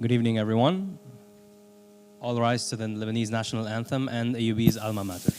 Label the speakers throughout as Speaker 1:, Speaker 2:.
Speaker 1: Good evening, everyone. All rise to the Lebanese national anthem and AUB's alma mater.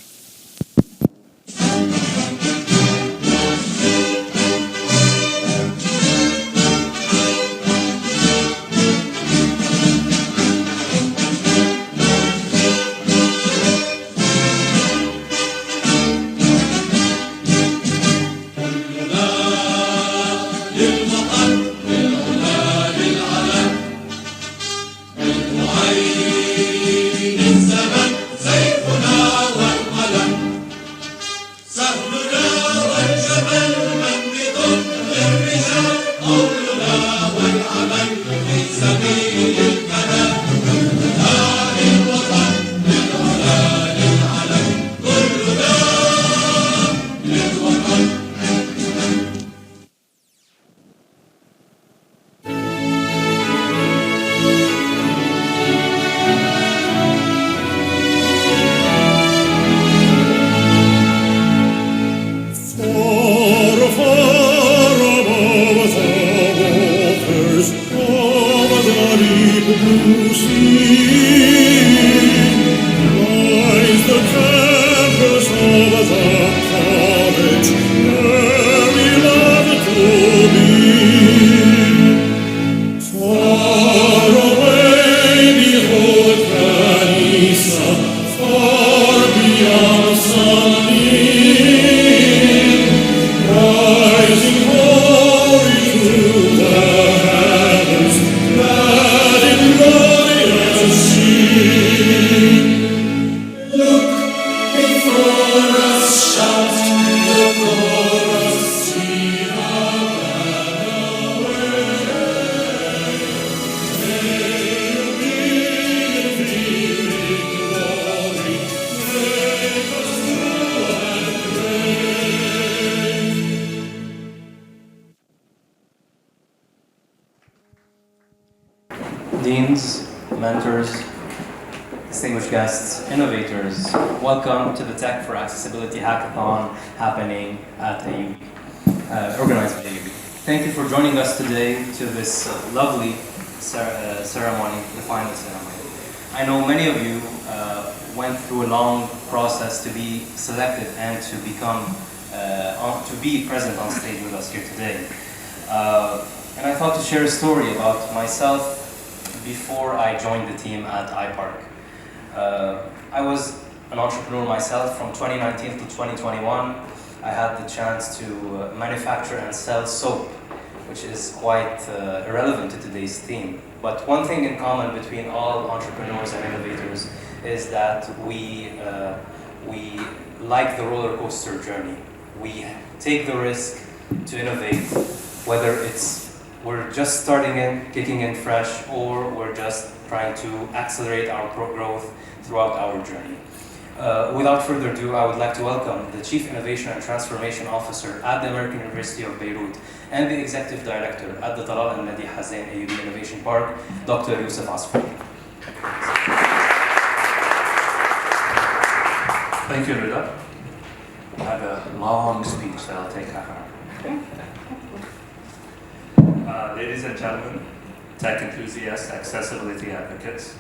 Speaker 1: Deans, mentors, distinguished guests, innovators, welcome to the Tech for Accessibility Hackathon happening at AUB, organized by AUB. Thank you for joining us today to this lovely ceremony, the final ceremony. I know many of you went through a long process to be selected and to be present on stage with us here today. And I thought to share a story about myself before I joined the team at iPark. I was an entrepreneur myself from 2019 to 2021. I had the chance to manufacture and sell soap, which is quite irrelevant to today's theme. But one thing in common between all entrepreneurs and innovators is that we like the roller coaster journey. We take the risk to innovate, whether we're just starting in, kicking in fresh, or we're just trying to accelerate our growth throughout our journey. Without further ado, I would like to welcome the Chief Innovation and Transformation Officer at the American University of Beirut and the Executive Director at the Talal and Madi Hazain AUB Innovation Park, Dr. Youssef Asfour.
Speaker 2: Thank you, Rida. I have a long speech that I'll take half an hour. Ladies and gentlemen, tech enthusiasts, accessibility advocates,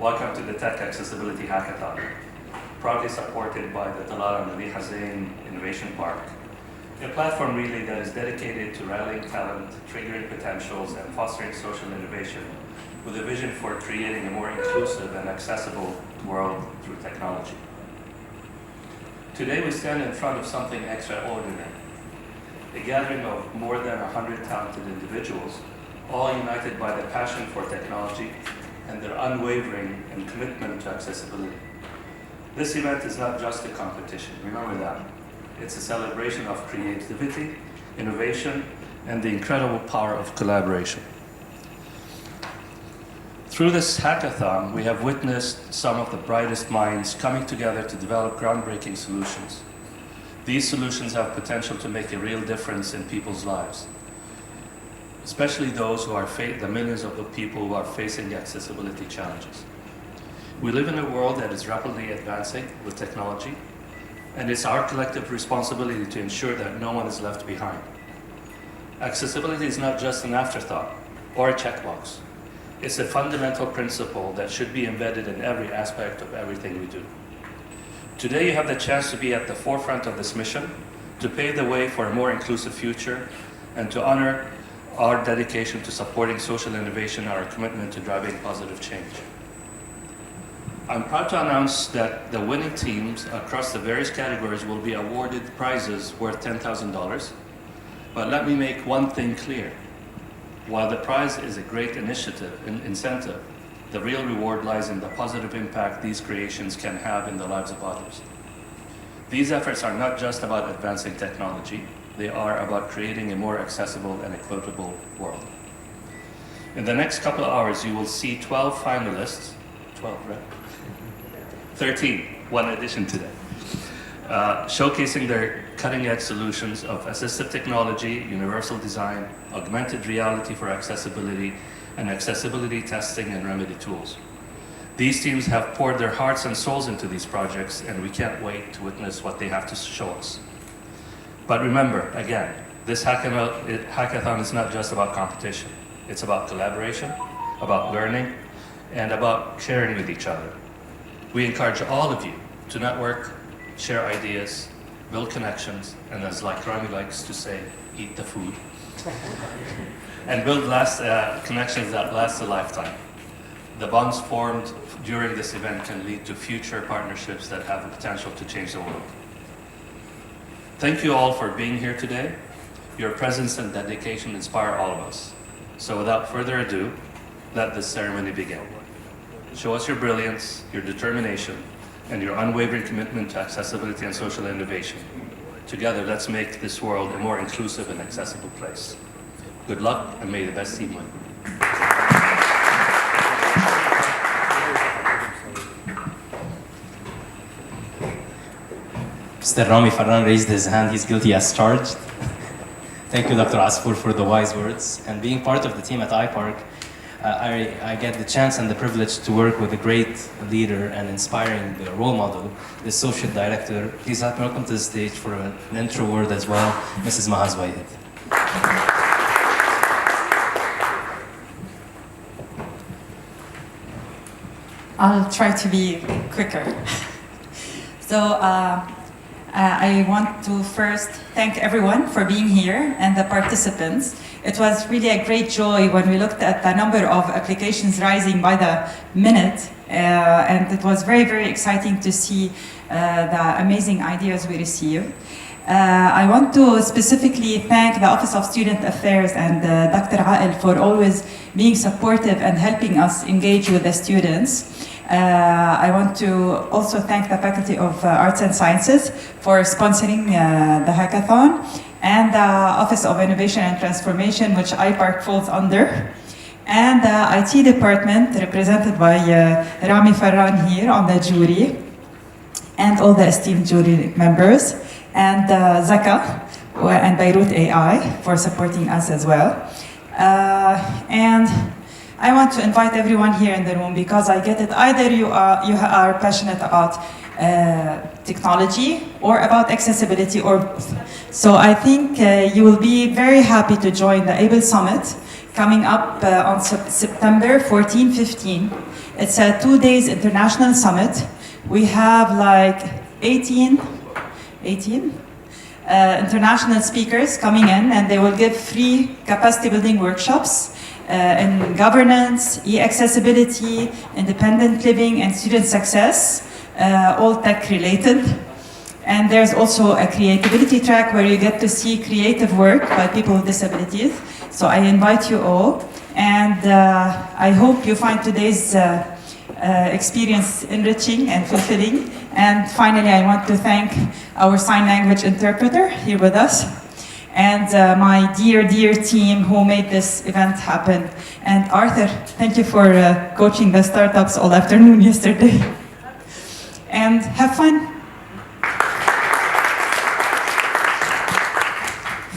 Speaker 2: welcome to the Tech Accessibility Hackathon, proudly supported by the Talal and Madi Hazain Innovation Park, a platform really that is dedicated to rallying talent, triggering potentials, and fostering social innovation with a vision for creating a more inclusive and accessible world through technology. Today we stand in front of something extraordinary. A gathering of more than 100 talented individuals, all united by their passion for technology and their unwavering and commitment to accessibility. This event is not just a competition, remember that. It's a celebration of creativity, innovation, and the incredible power of collaboration. Through this hackathon, we have witnessed some of the brightest minds coming together to develop groundbreaking solutions. These solutions have potential to make a real difference in people's lives, especially those who are the millions of the people who are facing accessibility challenges. We live in a world that is rapidly advancing with technology, and it's our collective responsibility to ensure that no one is left behind. Accessibility is not just an afterthought or a checkbox. It's a fundamental principle that should be embedded in every aspect of everything we do. Today you have the chance to be at the forefront of this mission, to pave the way for a more inclusive future, and to honor our dedication to supporting social innovation and our commitment to driving positive change. I'm proud to announce that the winning teams across the various categories will be awarded prizes worth $10,000. But let me make one thing clear. While the prize is a great incentive, the real reward lies in the positive impact these creations can have in the lives of others. These efforts are not just about advancing technology, they are about creating a more accessible and equitable world. In the next couple of hours, you will see 12 finalists, 12, right? 13, one addition today, showcasing their cutting-edge solutions of assistive technology, universal design, augmented reality for accessibility, and accessibility testing and remedy tools. These teams have poured their hearts and souls into these projects, and we can't wait to witness what they have to show us. But remember, again, this hackathon is not just about competition. It's about collaboration, about learning, and about sharing with each other. We encourage all of you to network, share ideas, build connections, and as like Rami likes to say, eat the food. And build connections that last a lifetime. The bonds formed during this event can lead to future partnerships that have the potential to change the world. Thank you all for being here today. Your presence and dedication inspire all of us. So without further ado, let this ceremony begin. Show us your brilliance, your determination, and your unwavering commitment to accessibility and social innovation. Together, let's make this world a more inclusive and accessible place. Good luck, and may the best team win.
Speaker 1: Mr. Rami Farran raised his hand. He's guilty as charged. Thank you, Dr. Asfour, for the wise words. And being part of the team at iPark, I get the chance and the privilege to work with a great leader and inspiring role model, the social director. Please help me welcome to the stage for an intro word as well, Mrs. Mahaz Wahid.
Speaker 3: I'll try to be quicker. So I want to first thank everyone for being here and the participants. It was really a great joy when we looked at the number of applications rising by the minute, and it was very, very exciting to see the amazing ideas we received. I want to specifically thank the Office of Student Affairs and Dr. Ael for always being supportive and helping us engage with the students. I want to also thank the Faculty of Arts and Sciences for sponsoring the hackathon, and the Office of Innovation and Transformation, which iPark falls under, and the IT department represented by Rami Farran here on the jury, and all the esteemed jury members, and Zaka and Beirut AI for supporting us as well. And I want to invite everyone here in the room, because I get it, either you are passionate about technology or about accessibility, or both. So I think you will be very happy to join the ABLE Summit coming up on September 14-15. It's a 2 days international summit. We have like 18 international speakers coming in, and they will give free capacity building workshops in governance, e-accessibility, independent living, and student success, all tech related. And there's also a creativity track where you get to see creative work by people with disabilities. So I invite you all, and I hope you find today's experience enriching and fulfilling. And finally, I want to thank our sign language interpreter here with us, and my dear, dear team who made this event happen. And Arthur, thank you for coaching the startups all afternoon yesterday. And have fun.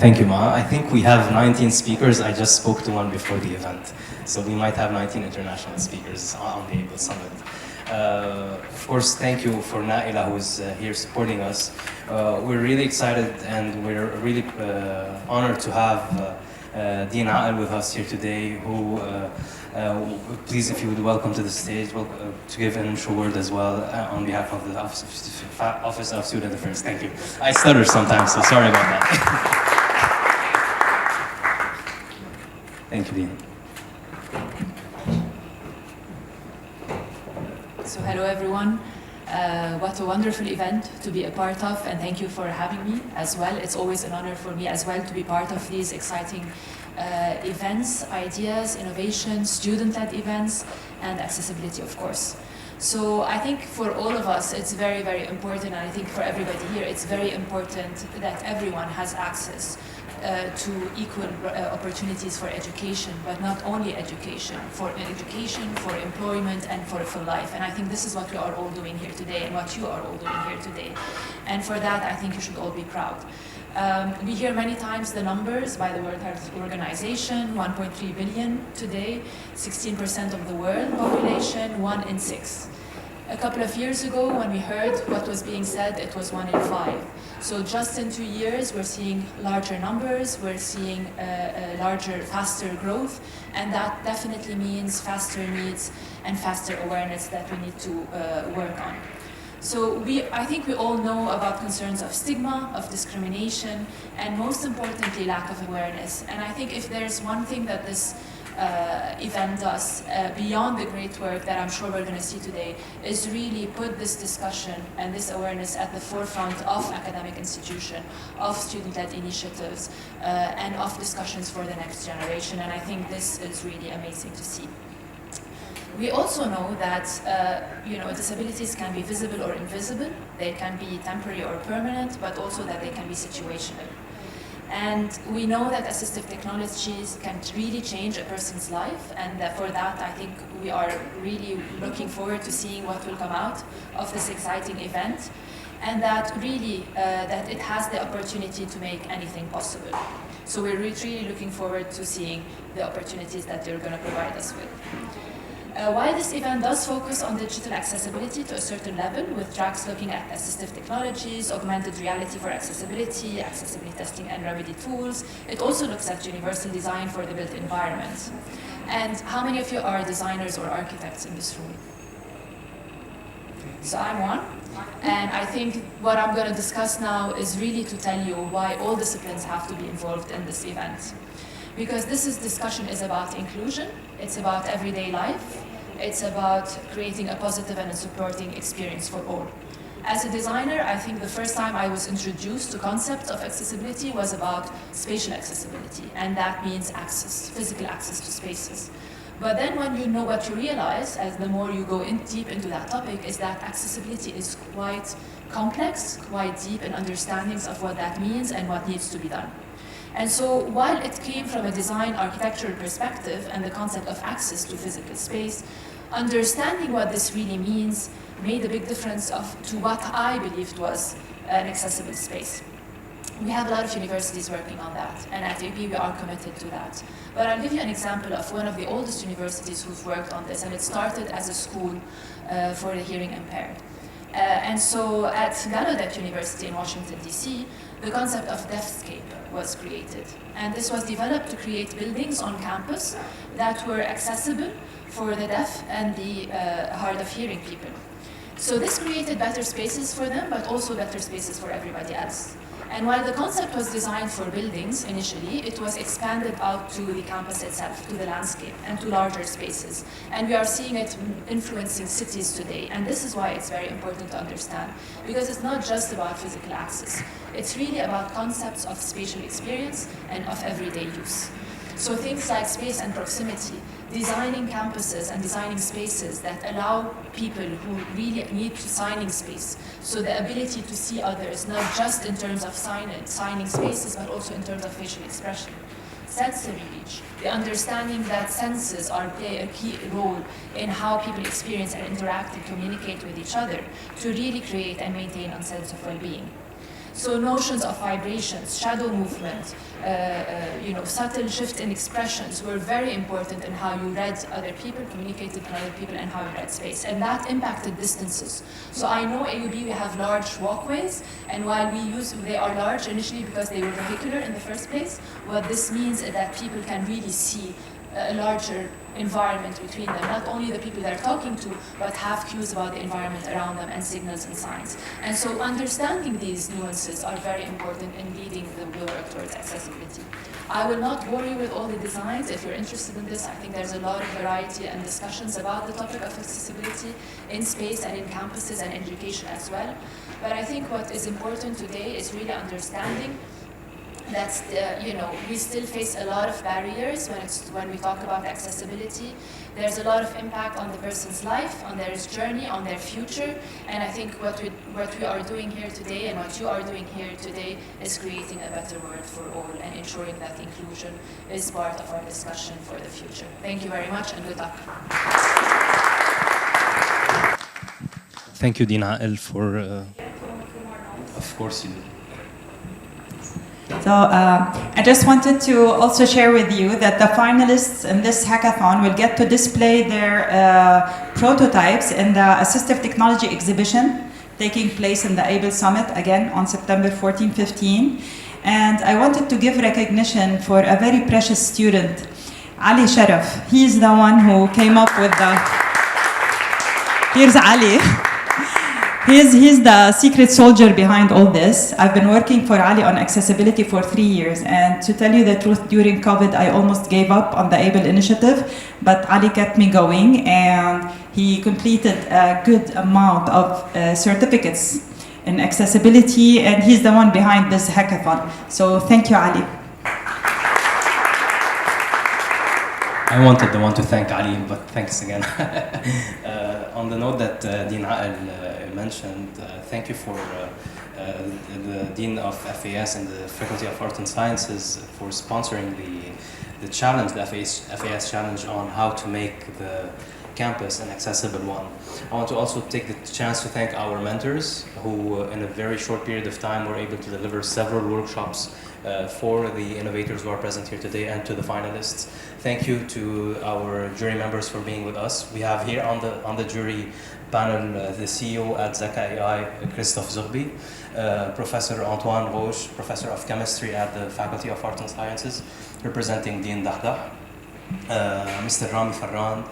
Speaker 1: Thank you, Ma. I think we have 19 speakers. I just spoke to one before the event. So we might have 19 international speakers on the ABLE Summit. Of course, thank you for Naila, who's here supporting us. We're really excited, and we're really honored to have Dean Ael with us here today, who Please, if you would welcome to the stage, to give an intro word as well on behalf of the Office of Student Affairs. Thank you. I stutter sometimes, so sorry about that. Thank you, Dean.
Speaker 4: So hello everyone. What a wonderful event to be a part of, and thank you for having me as well. It's always an honor for me as well to be part of these exciting events, ideas, innovations, student-led events, and accessibility, of course. So I think for all of us, it's very, very important, and I think for everybody here, it's very important that everyone has access to equal opportunities for education, but not only education, for employment, and for life. And I think this is what we are all doing here today, and what you are all doing here today. And for that, I think you should all be proud. We hear many times the numbers by the World Health Organization, 1.3 billion today, 16% of the world population, 1 in 6. A couple of years ago, when we heard what was being said, it was 1 in 5. So just in 2 years, we're seeing larger numbers, we're seeing larger, faster growth, and that definitely means faster needs and faster awareness that we need to work on. So I think we all know about concerns of stigma, of discrimination, and most importantly, lack of awareness. And I think if there's one thing that this event does, beyond the great work that I'm sure we're going to see today, is really put this discussion and this awareness at the forefront of academic institution, of student-led initiatives, and of discussions for the next generation. And I think this is really amazing to see. We also know that disabilities can be visible or invisible. They can be temporary or permanent, but also that they can be situational. And we know that assistive technologies can really change a person's life, and for that I think we are really looking forward to seeing what will come out of this exciting event, and that really that it has the opportunity to make anything possible. So we're really looking forward to seeing the opportunities that they're going to provide us with. While this event does focus on digital accessibility to a certain level, with tracks looking at assistive technologies, augmented reality for accessibility, accessibility testing and remedy tools, it also looks at universal design for the built environment. And how many of you are designers or architects in this room? So I'm one. And I think what I'm going to discuss now is really to tell you why all disciplines have to be involved in this event. Because this discussion is about inclusion, it's about everyday life, it's about creating a positive and a supporting experience for all. As a designer, I think the first time I was introduced to concepts of accessibility was about spatial accessibility, and that means access, physical access to spaces. But then when you know what you realize, as the more you go deep into that topic, is that accessibility is quite complex, quite deep in understandings of what that means and what needs to be done. And so while it came from a design architectural perspective and the concept of access to physical space, understanding what this really means made a big difference to what I believed was an accessible space. We have a lot of universities working on that, and at AB we are committed to that. But I'll give you an example of one of the oldest universities who've worked on this, and it started as a school for the hearing impaired. And so at Gallaudet University in Washington, D.C., the concept of Deafscape was created. And this was developed to create buildings on campus that were accessible for the deaf and the hard of hearing people. So this created better spaces for them, but also better spaces for everybody else. And while the concept was designed for buildings initially, it was expanded out to the campus itself, to the landscape, and to larger spaces. And we are seeing it influencing cities today. And this is why it's very important to understand, because it's not just about physical access. It's really about concepts of spatial experience and of everyday use. So things like space and proximity, designing campuses and designing spaces that allow people who really need signing space. So the ability to see others, not just in terms of signing spaces, but also in terms of facial expression. Sensory reach, the understanding that senses play a key role in how people experience and interact and communicate with each other to really create and maintain a sense of well-being. So notions of vibrations, shadow movement, subtle shift in expressions were very important in how you read other people, communicated with other people, and how you read space. And that impacted distances. So I know AUB, we have large walkways, and while they are large initially because they were vehicular in the first place, what this means is that people can really see a larger environment between them, not only the people they're talking to, but have cues about the environment around them and signals and signs. And so understanding these nuances are very important in leading the work towards accessibility. I will not bore you with all the designs. If you're interested in this, I think there's a lot of variety and discussions about the topic of accessibility in space and in campuses and education as well. But I think what is important today is really understanding that we still face a lot of barriers when we talk about accessibility. There's a lot of impact on the person's life, on their journey, on their future, and I think what we are doing here today and what you are doing here today is creating a better world for all and ensuring that inclusion is part of our discussion for the future. Thank you very much and good luck.
Speaker 1: Thank you, Dina El, for... Of course you do.
Speaker 3: So I just wanted to also share with you that the finalists in this hackathon will get to display their prototypes in the Assistive Technology exhibition taking place in the ABLE Summit again on September 14-15. And I wanted to give recognition for a very precious student, Ali Sharaf. He's the one who came up with the... Here's Ali. He's the secret soldier behind all this. I've been working for Ali on accessibility for 3 years, and to tell you the truth, during COVID, I almost gave up on the ABLE initiative, but Ali kept me going, and he completed a good amount of certificates in accessibility, and he's the one behind this hackathon. So thank you, Ali.
Speaker 1: I wanted the one to thank Ali, but thanks again. On the note that Dean Ael mentioned, thank you for the Dean of FAS and the Faculty of Arts and Sciences for sponsoring the challenge, the FAS challenge on how to make the campus an accessible one. I want to also take the chance to thank our mentors who in a very short period of time were able to deliver several workshops for the innovators who are present here today and to the finalists. Thank you to our jury members for being with us. We have here on the jury panel the CEO at Zaka AI, Christophe Zurbi, Professor Antoine Roche, Professor of Chemistry at the Faculty of Arts and Sciences, representing Dean Dahdah, Mr. Rami Farran,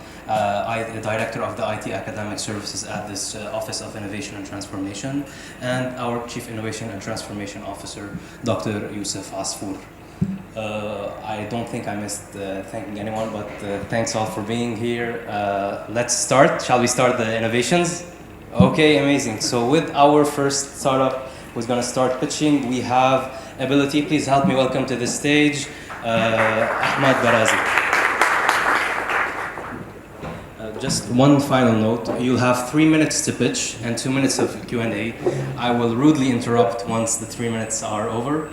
Speaker 1: Director of the IT Academic Services at this Office of Innovation and Transformation, and our Chief Innovation and Transformation Officer, Dr. Youssef Asfour. I don't think I missed thanking anyone, but thanks all for being here. Let's start. Shall we start the innovations? Okay, amazing. So with our first startup who's going to start pitching, we have Ability. Please help me welcome to the stage Ahmad Barazi. Just one final note, you'll have 3 minutes to pitch and 2 minutes of Q&A. I will rudely interrupt once the 3 minutes are over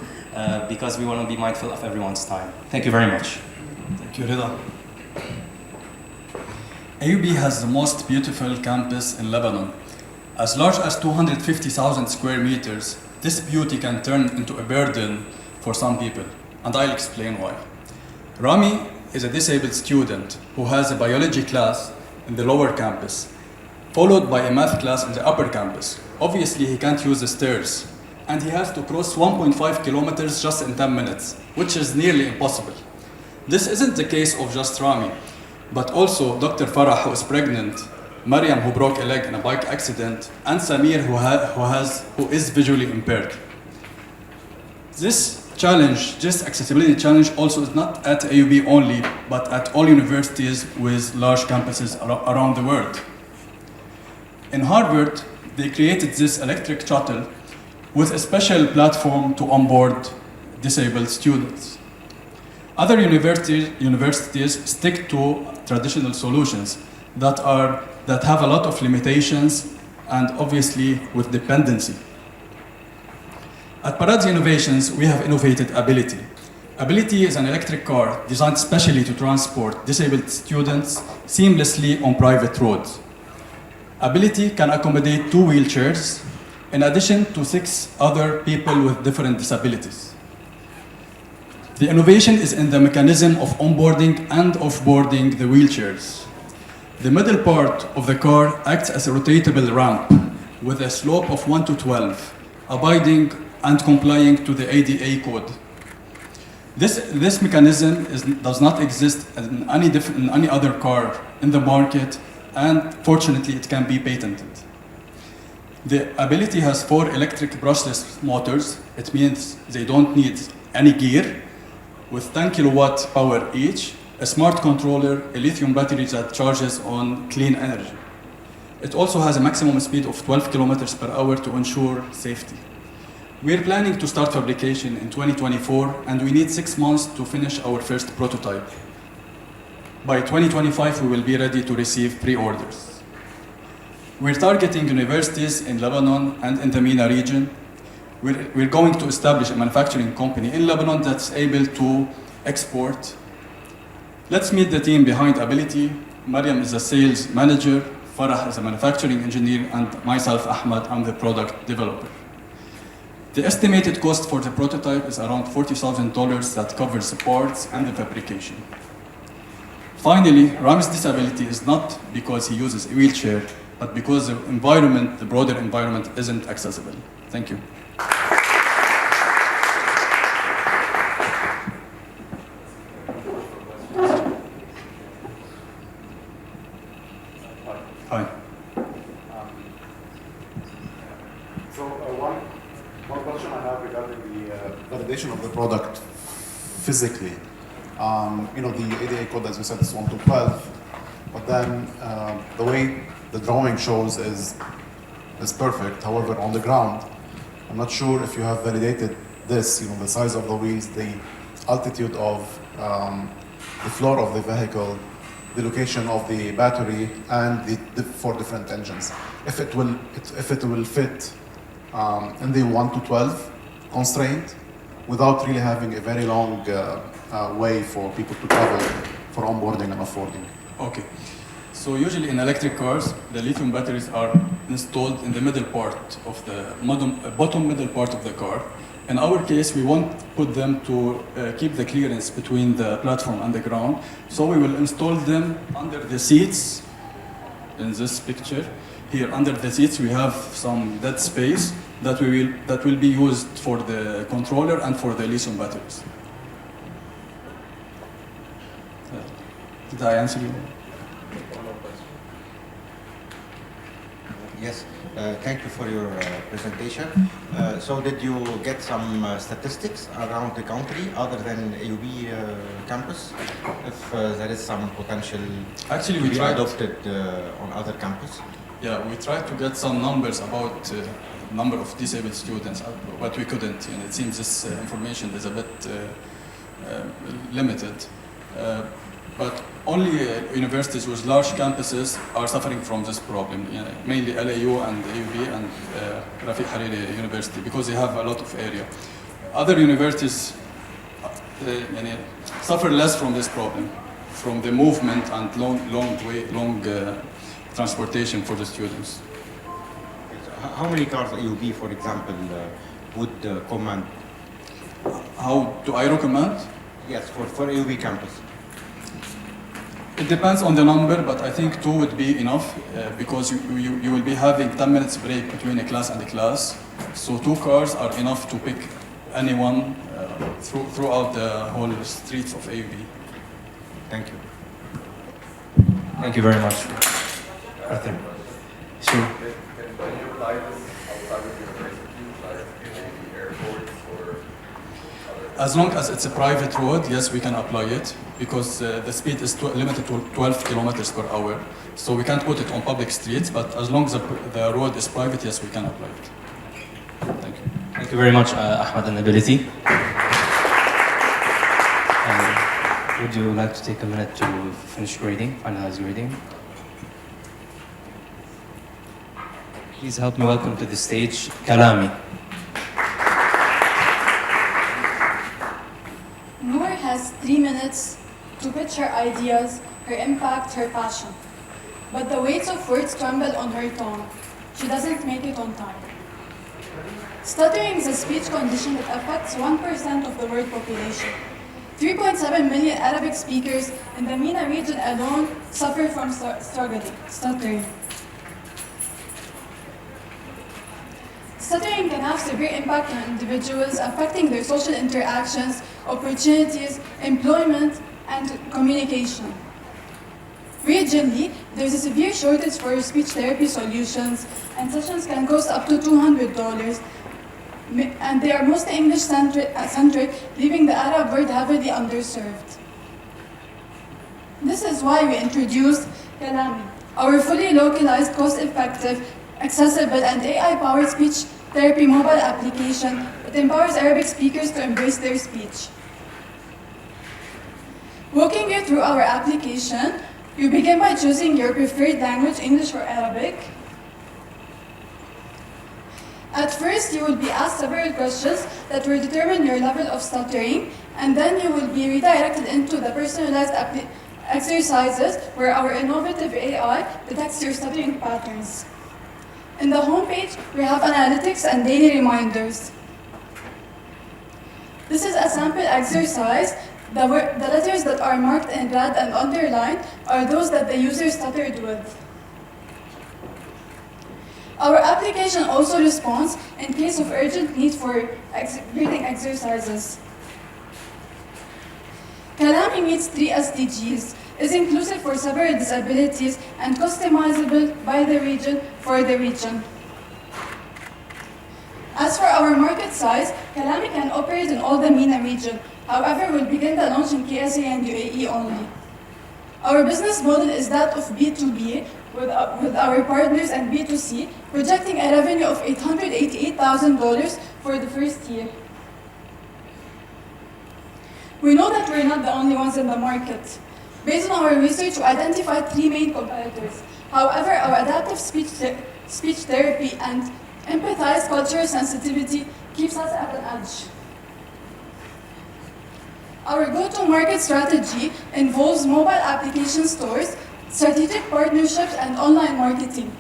Speaker 1: because we want to be mindful of everyone's time. Thank you very much.
Speaker 5: Thank you, Rida. AUB has the most beautiful campus in Lebanon. As large as 250,000 square meters, this beauty can turn into a burden for some people, and I'll explain why. Rami is a disabled student who has a biology class in the lower campus, followed by a math class in the upper campus. Obviously, he can't use the stairs, and he has to cross 1.5 kilometers just in 10 minutes, which is nearly impossible. This isn't the case of just Rami, but also Dr. Farah, who is pregnant, Mariam, who broke a leg in a bike accident, and Samir, who is visually impaired. This accessibility challenge also is not at AUB only, but at all universities with large campuses around the world. In Harvard, they created this electric shuttle with a special platform to onboard disabled students. Other universities stick to traditional solutions that have a lot of limitations and obviously with dependency. At Parad's Innovations, we have innovated Ability. Ability is an electric car designed specially to transport disabled students seamlessly on private roads. Ability can accommodate 2 wheelchairs, in addition to 6 other people with different disabilities. The innovation is in the mechanism of onboarding and offboarding the wheelchairs. The middle part of the car acts as a rotatable ramp with a slope of 1 to 12, abiding and complying to the ADA code. This mechanism does not exist in any other car in the market, and fortunately it can be patented. The Ability has 4 electric brushless motors. It means they don't need any gear, with 10 kilowatt power each, a smart controller, a lithium battery that charges on clean energy. It also has a maximum speed of 12 kilometers per hour to ensure safety. We're planning to start fabrication in 2024, and we need 6 months to finish our first prototype. By 2025, we will be ready to receive pre-orders. We're targeting universities in Lebanon and in the MENA region. We're going to establish a manufacturing company in Lebanon that's able to export. Let's meet the team behind Ability. Mariam is a sales manager, Farah is a manufacturing engineer, and myself, Ahmad, I'm the product developer. The estimated cost for the prototype is around $40,000 that covers the parts and the fabrication. Finally, Ram's disability is not because he uses a wheelchair, but because the environment, the broader environment, isn't accessible. Thank you. Hi.
Speaker 6: So one question I have regarding the validation of the product physically. The ADA code, as you said, is 1 to 12, but then the way the drawing shows is perfect. However, on the ground, I'm not sure if you have validated this, the size of the wheels, the altitude of the floor of the vehicle, the location of the battery, and the 4 different engines. If it will fit in the 1 to 12 constraint without really having a very long way for people to travel for onboarding and offboarding.
Speaker 5: Okay. So usually in electric cars, the lithium batteries are installed in the middle part of the bottom middle part of the car. In our case, we won't put them to keep the clearance between the platform and the ground. So we will install them under the seats. In this picture, here under the seats, we have some dead space that will be used for the controller and for the lithium batteries. Did I answer you?
Speaker 7: Yes, thank you for your presentation. So did you get some statistics around the country other than AUB campus? If there is some potential
Speaker 5: Actually,
Speaker 7: to
Speaker 5: we
Speaker 7: be
Speaker 5: tried
Speaker 7: adopted on other campus?
Speaker 5: Yeah, we tried to get some numbers about number of disabled students, but we couldn't. And it seems this information is a bit limited. But only universities with large campuses are suffering from this problem, mainly LAU and AUB and Rafiq Hariri University, because they have a lot of area. Other universities suffer less from this problem, from the movement and long transportation for the students.
Speaker 7: How many cars AUB, for example, would command?
Speaker 5: How do I recommend?
Speaker 7: Yes, for AUB campus.
Speaker 5: It depends on the number, but I think 2 would be enough because you will be having 10 minutes break between a class and a class. So 2 cars are enough to pick anyone throughout the whole streets of AUB.
Speaker 7: Thank you.
Speaker 1: Thank you very much, Arthur. Sure.
Speaker 8: Can you apply this outside of universities, like in the airports or other?
Speaker 5: As long as it's a private road, yes, we can apply it because the speed is limited to 12 kilometers per hour. So we can't put it on public streets, but as long as the road is private, yes, we can apply it. Thank you.
Speaker 1: Thank you very much, Ahmad and Ability. Would you like to take a minute to finish grading, finalize grading? Please help me welcome to the stage, Kalami.
Speaker 9: Noor has 3 minutes to pitch her ideas, her impact, her passion. But the weight of words crumble on her tongue. She doesn't make it on time. Stuttering is a speech condition that affects 1% of the world population. 3.7 million Arabic speakers in the MENA region alone suffer from stuttering. Stuttering can have severe impact on individuals, affecting their social interactions, opportunities, employment, and communication. Regionally, there is a severe shortage for speech therapy solutions, and sessions can cost up to $200, and they are mostly English-centric, leaving the Arab world heavily underserved. This is why we introduced Kalami, our fully localized, cost-effective, accessible, and AI-powered speech therapy mobile application that empowers Arabic speakers to embrace their speech. Walking you through our application, you begin by choosing your preferred language, English or Arabic. At first, you will be asked several questions that will determine your level of stuttering, and then you will be redirected into the personalized exercises where our innovative AI detects your stuttering patterns. In the homepage, we have analytics and daily reminders. This is a sample exercise. The letters that are marked in red and underlined are those that the user stuttered with. Our application also responds in case of urgent need for breathing exercises. Kalami meets 3 SDGs, is inclusive for several disabilities, and customizable by the region for the region. As for our market size, Kalami can operate in all the MENA region. However, we'll begin the launch in KSA and UAE only. Our business model is that of B2B with our partners and B2C, projecting a revenue of $888,000 for the first year. We know that we're not the only ones in the market. Based on our research, we identified 3 main competitors. However, our adaptive speech therapy and empathized cultural sensitivity keeps us at an edge. Our go-to-market strategy involves mobile application stores, strategic partnerships, and online marketing,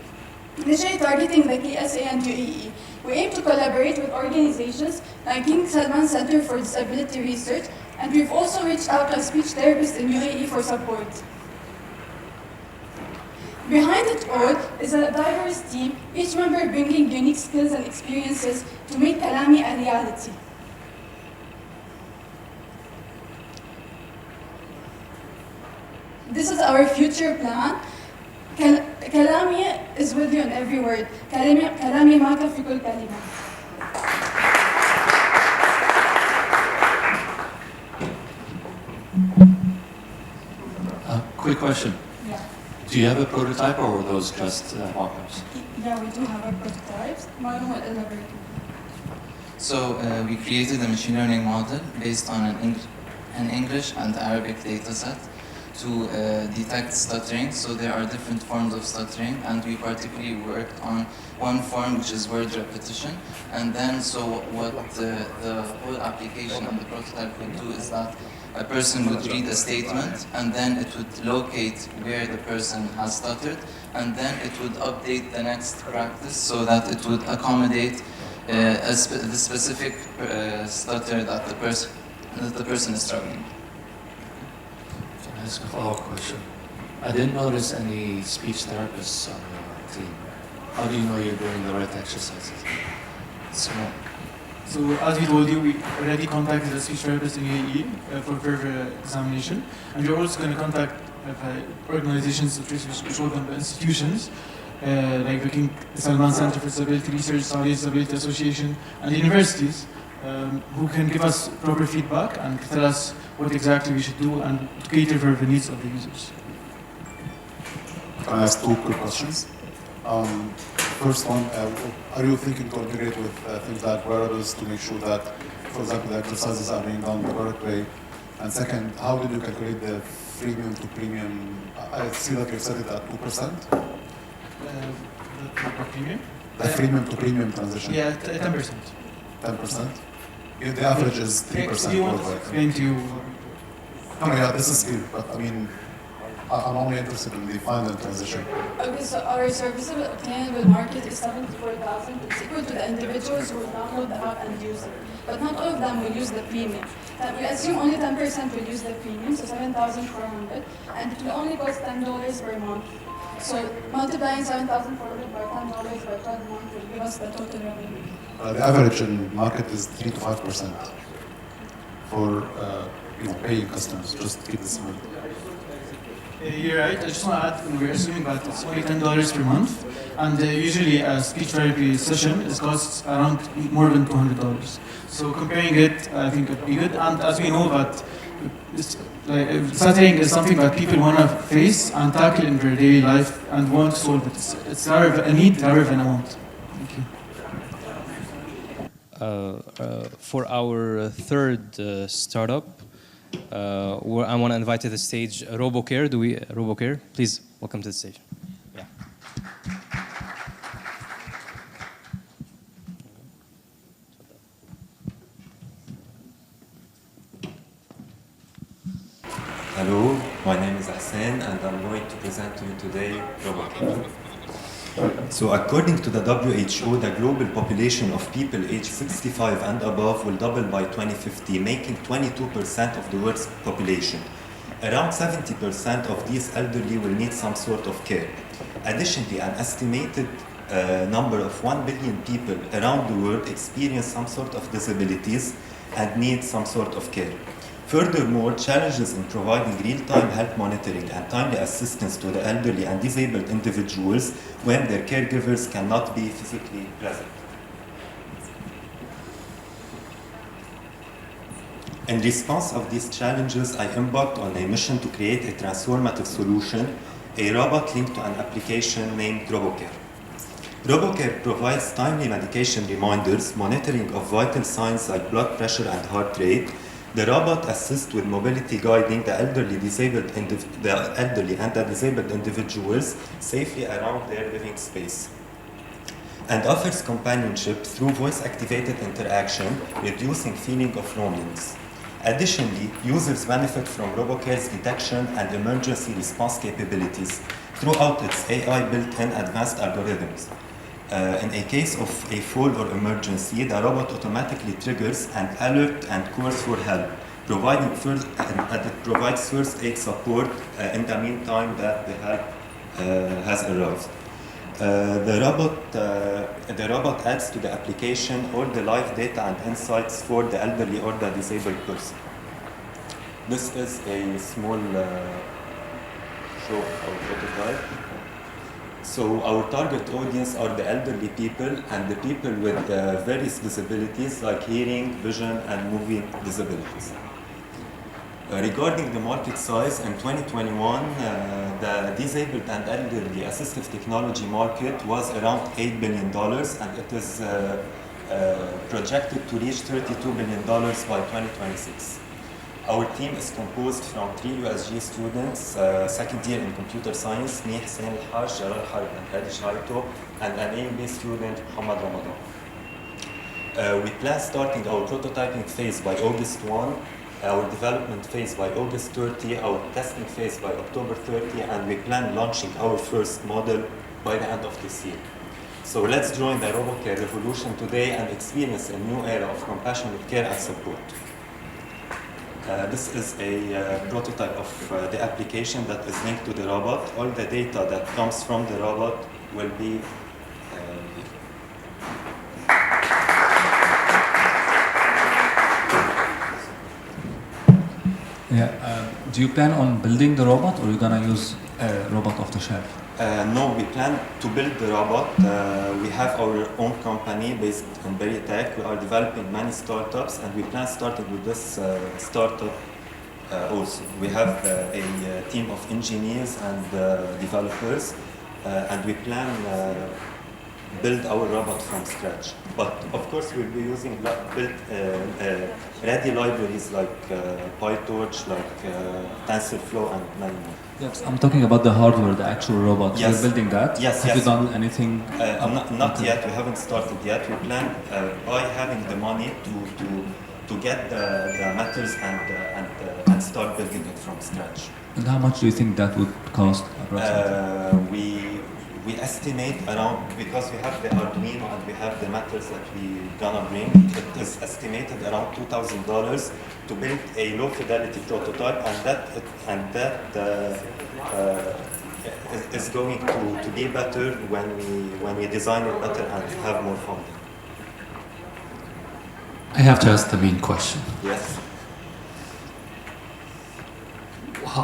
Speaker 9: initially targeting the KSA and UAE. We aim to collaborate with organizations like King Salman Center for Disability Research, and we've also reached out to a speech therapist in UAE for support. Behind it all is a diverse team, each member bringing unique skills and experiences to make Kalami a reality. This is our future plan. Kalami is with you in every word. Kalami معك في كل كلمة.
Speaker 2: Quick question.
Speaker 9: Yeah.
Speaker 2: Do you have a prototype or were those just mock-ups?
Speaker 9: Yeah, we do have our prototypes. Marlon will elaborate.
Speaker 10: So we created a machine learning model based on an English and Arabic data set to detect stuttering. So there are different forms of stuttering, and we particularly worked on one form, which is word repetition. And then, so what the whole application and the prototype would do is that a person would read a statement, and then it would locate where the person has stuttered, and then it would update the next practice so that it would accommodate the specific stutter that the person is struggling.
Speaker 2: Can I ask a follow-up question? I didn't notice any speech therapists on your team. How do you know you're doing the right exercises?
Speaker 11: So as we told you, we already contacted a speech therapist in UAE for further examination, and we're also going to contact organizations, which will them institutions, like the King Salman Center for Disability Research, Saudi Disability Association, and universities, who can give us proper feedback and tell us what exactly we should do and to cater for the needs of the users.
Speaker 6: Can I ask 2 quick questions? First one, are you thinking to integrate with things like wearables to make sure that, for example, the exercises are being done the correct way? And second, how did you calculate the freemium to premium? I see that you set it at 2%.
Speaker 11: The premium?
Speaker 6: The freemium to premium transition.
Speaker 11: Yeah, 10%.
Speaker 6: 10%? Yeah, the average is 3%.
Speaker 11: Do you want to explain to you?
Speaker 6: No, yeah, this is clear, but I mean, I'm only interested in the final transition.
Speaker 9: Okay, so our serviceable obtainable market is 74,000. It's equal to the individuals who will download the app and use it. But not all of them will use the premium. We assume only 10% will use the premium, so 7,400, and it will only cost $10 per month. So multiplying 7,400 by $10 by 12 months will give us the total revenue.
Speaker 6: The average in market is 3 to 5%. for paying customers? Just keep this in mind.
Speaker 11: You're right. I just want to add, we're assuming that it's only $10 per month, and usually a speech therapy session costs around more than $200. So comparing it, I think it'd be good. And as we know that stuttering is something that people want to face and tackle in their daily life and want to solve it. It's a need rather than a want. Thank you.
Speaker 1: For our third startup, I want to invite to the stage RoboCare. RoboCare, please welcome to the stage. Yeah.
Speaker 12: Hello, my name is Hassan, and I'm going to present to you today RoboCare. So according to the WHO, the global population of people aged 65 and above will double by 2050, making 22% of the world's population. Around 70% of these elderly will need some sort of care. Additionally, an estimated number of 1 billion people around the world experience some sort of disabilities and need some sort of care. Furthermore, challenges in providing real-time health monitoring and timely assistance to the elderly and disabled individuals when their caregivers cannot be physically present. In response of these challenges, I embarked on a mission to create a transformative solution, a robot linked to an application named RoboCare. RoboCare provides timely medication reminders, monitoring of vital signs like blood pressure and heart rate. The robot assists with mobility, guiding the elderly and the disabled individuals safely around their living space, and offers companionship through voice-activated interaction, reducing feeling of loneliness. Additionally, users benefit from RoboCare's detection and emergency response capabilities throughout its AI built-in advanced algorithms. In a case of a fall or emergency, the robot automatically triggers an alert and calls for help, providing it provides first aid support in the meantime that the help has arrived. The robot adds to the application all the live data and insights for the elderly or the disabled person. This is a small show of our prototype. So our target audience are the elderly people and the people with various disabilities like hearing, vision, and moving disabilities. Regarding the market size, in 2021, the disabled and elderly assistive technology market was around $8 billion, and it is projected to reach $32 billion by 2026. Our team is composed from 3 USG students, second year in computer science, Ni Hussein Al-Haj, Jalal Harb, and Hadi Shaito, and an AMB student, Muhammad Ramadan. We plan starting our prototyping phase by August 1, our development phase by August 30, our testing phase by October 30, and we plan launching our first model by the end of this year. So let's join the RoboCare revolution today and experience a new era of compassionate care and support. This is a prototype of the application that is linked to the robot. All the data that comes from the robot will be
Speaker 13: do you plan on building the robot, or are you gonna use a robot off the shelf?
Speaker 12: No, we plan to build the robot. We have our own company based in Berytech. We are developing many startups, and we plan starting with this startup also. We have a team of engineers and developers, and we plan build our robot from scratch. But of course, we'll be using ready libraries like PyTorch, like TensorFlow, and many more.
Speaker 13: Yes, I'm talking about the hardware, the actual robot.
Speaker 12: Yes.
Speaker 13: You're building that?
Speaker 12: Yes,
Speaker 13: Have
Speaker 12: yes.
Speaker 13: you done anything?
Speaker 12: Not yet. We haven't started yet. We plan by having the money to get the metals and start building it from scratch.
Speaker 13: And how much do you think that would cost approximately?
Speaker 12: We estimate around, because we have the Arduino and we have the metals that we gonna bring, it is estimated around $2,000 to build a low fidelity prototype, and that is going to be better when we design it better and have more funding.
Speaker 13: I have to ask the main question.
Speaker 12: Yes.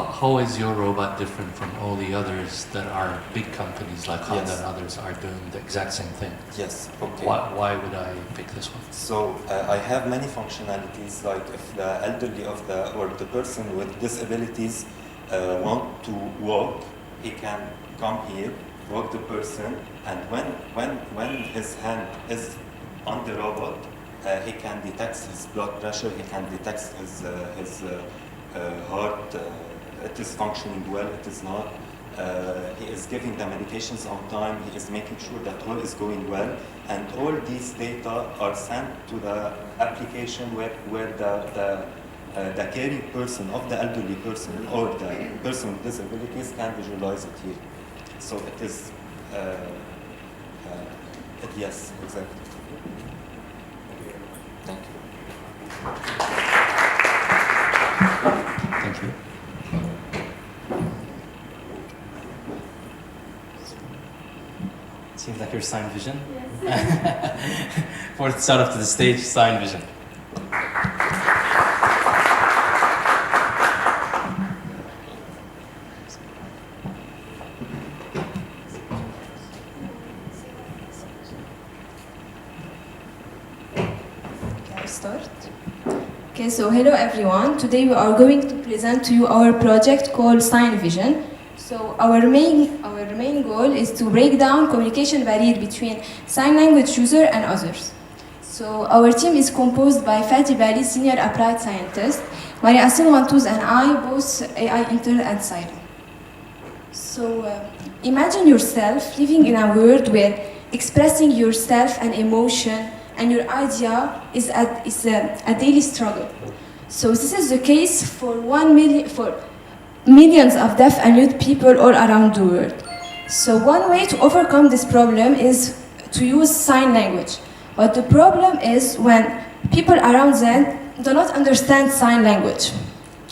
Speaker 2: how is your robot different from all the others that are big companies like Honda
Speaker 12: Yes.
Speaker 2: and others are doing the exact same thing?
Speaker 12: Yes, okay.
Speaker 2: Why would I pick this one?
Speaker 12: So I have many functionalities, like if the elderly or the person with disabilities want to walk, he can come here, walk the person, and when his hand is on the robot, he can detect his blood pressure, he can detect his heart, it is functioning well, it is not. He is giving the medications on time, he is making sure that all is going well, and all these data are sent to the application where the caring person of the elderly person or the person with disabilities can visualize it here. So it is, yes, exactly. Thank you.
Speaker 2: Thank you.
Speaker 1: Seems like you're Sign Vision. Yes. Fourth start up to the stage, Sign Vision.
Speaker 14: Start. Okay, so hello everyone. Today we are going to present to you our project called Sign Vision. So our main goal is to break down communication barrier between sign language user and others. So our team is composed by Fatih Bali, senior applied scientist, Maria Asin Wantuz and I, both AI intern at Siren. So imagine yourself living in a world where expressing yourself and emotion and your idea is a daily struggle. So this is the case for millions of deaf and mute people all around the world. So one way to overcome this problem is to use sign language. But the problem is when people around them do not understand sign language.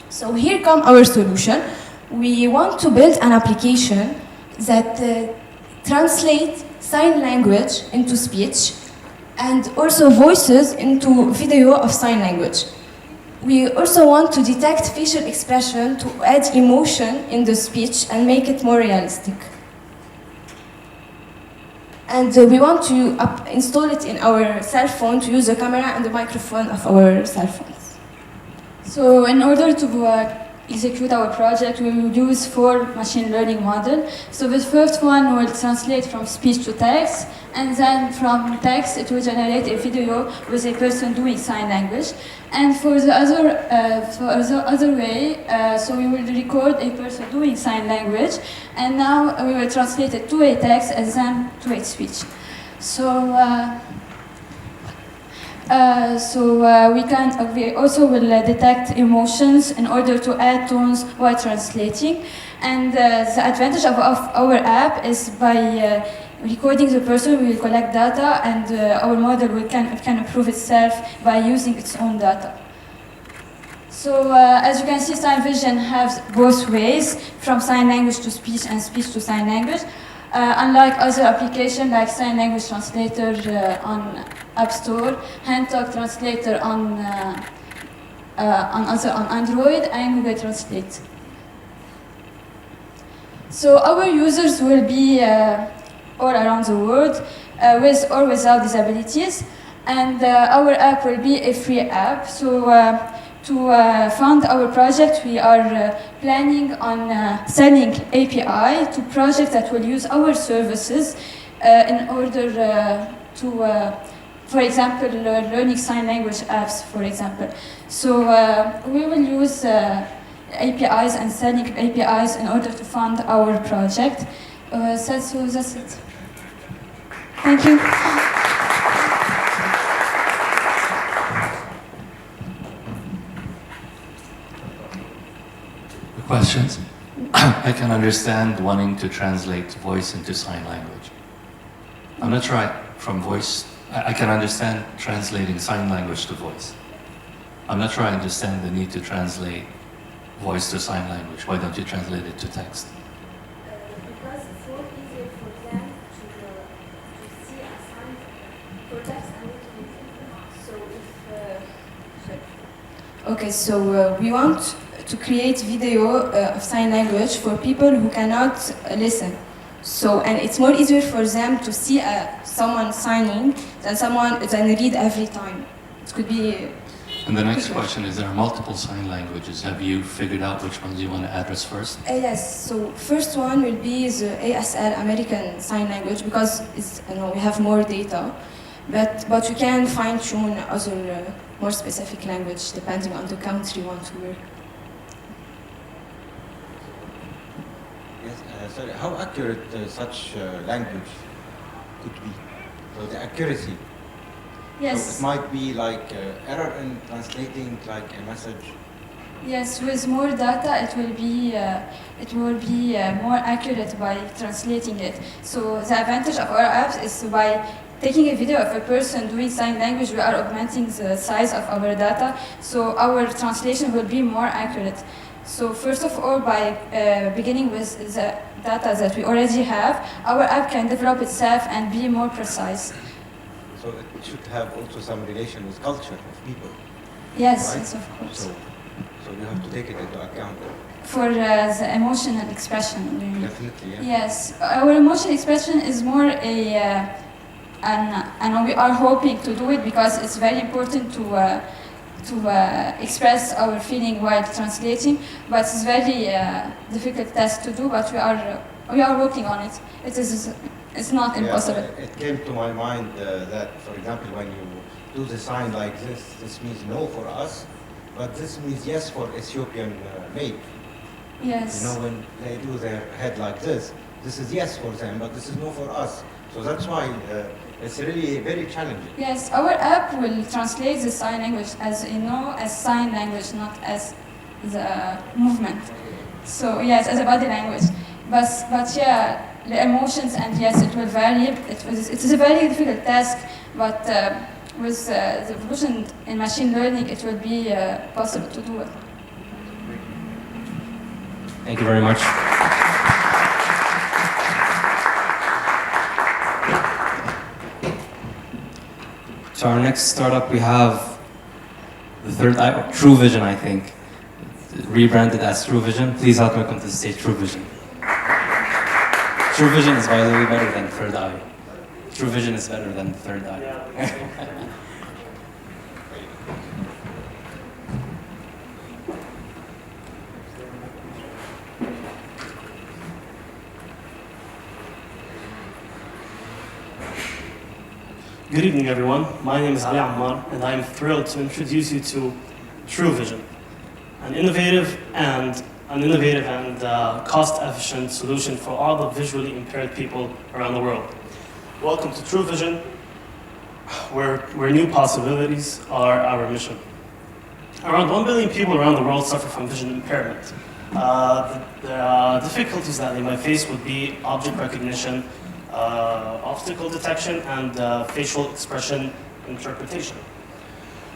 Speaker 14: So here comes our solution. We want to build an application that translates sign language into speech and also voices into video of sign language. We also want to detect facial expression to add emotion in the speech and make it more realistic. And we want to install it in our cell phone to use the camera and the microphone of our cell phones.
Speaker 9: So in order to execute our project, we will use 4 machine learning models. So the first one will translate from speech to text, and then from text it will generate a video with a person doing sign language. And for the other way, so we will record a person doing sign language, and now we will translate it to a text and then to a speech. So we also will detect emotions in order to add tones while translating. And the advantage of our app is by recording the person, we will collect data, and our model can improve itself by using its own data. So as you can see, Sign Vision has both ways, from sign language to speech and speech to sign language. Unlike other applications like Sign Language Translator on App Store, Hand Talk Translator on Android, and Google Translate. So our users will be all around the world, with or without disabilities, and our app will be a free app. So to fund our project, we are planning on selling API to projects that will use our services in order to, for example, learning sign language apps, for example. So we will use APIs and selling APIs in order to fund our project. So that's it. Thank you.
Speaker 2: Questions? I can understand wanting to translate voice into sign language. I'm not sure from voice, I can understand translating sign language to voice. I'm not sure I understand the need to translate voice to sign language. Why don't you translate it to text?
Speaker 14: Because it's more easier for them to see a sign for text and so if okay, so we want to create video of sign language for people who cannot listen. So, and it's more easier for them to see someone signing than read every time. It could be.
Speaker 15: And the next question is, there are multiple sign languages. Have you figured out which ones you want to address first?
Speaker 14: Yes, so first one will be the ASL, American Sign Language, because it's, we have more data, but we can fine-tune other more specific language depending on the country you want to work.
Speaker 7: Yes, sorry, how accurate such language could be? So the accuracy.
Speaker 14: Yes.
Speaker 7: So it might be like error in translating like a message.
Speaker 9: Yes, with more data, it will be more accurate by translating it. So the advantage of our apps is by taking a video of a person doing sign language, we are augmenting the size of our data, so our translation will be more accurate. So first of all, by beginning with the data that we already have, our app can develop itself and be more precise.
Speaker 7: So it should have also some relation with culture of people.
Speaker 9: Yes,
Speaker 7: right?
Speaker 9: yes, of course.
Speaker 7: So you have to take it into account.
Speaker 9: For the emotional expression.
Speaker 7: Definitely, yeah.
Speaker 9: Yes, our emotional expression is more and we are hoping to do it because it's very important to express our feeling while translating, but it's very difficult task to do, but we are working on it. It's not impossible.
Speaker 7: Yeah, it came to my mind that, for example, when you do the sign like this means no for us, but this means yes for Ethiopian maid.
Speaker 9: Yes.
Speaker 7: You know, when they do their head like this is yes for them, but this is no for us. So that's why it's really very challenging.
Speaker 9: Yes, our app will translate the sign language as as sign language, not as the movement. So yes, as a body language. But yeah, the emotions, and yes, it will vary. It is a very difficult task, but with the evolution in machine learning, it will be possible to do it.
Speaker 1: Thank you very much. So our next startup, we have the third eye, True Vision, I think. Rebranded as True Vision. Please help me welcome to the stage, True Vision. True Vision is, by the way, better than Third Eye. True Vision is better than Third Eye.
Speaker 16: Good evening, everyone. My name is Ali Ammar, and I'm thrilled to introduce you to True Vision, an innovative and cost-efficient solution for all the visually impaired people around the world. Welcome to True Vision, where new possibilities are our mission. Around 1 billion people around the world suffer from vision impairment. The difficulties that they might face would be object recognition, obstacle detection, and facial expression interpretation.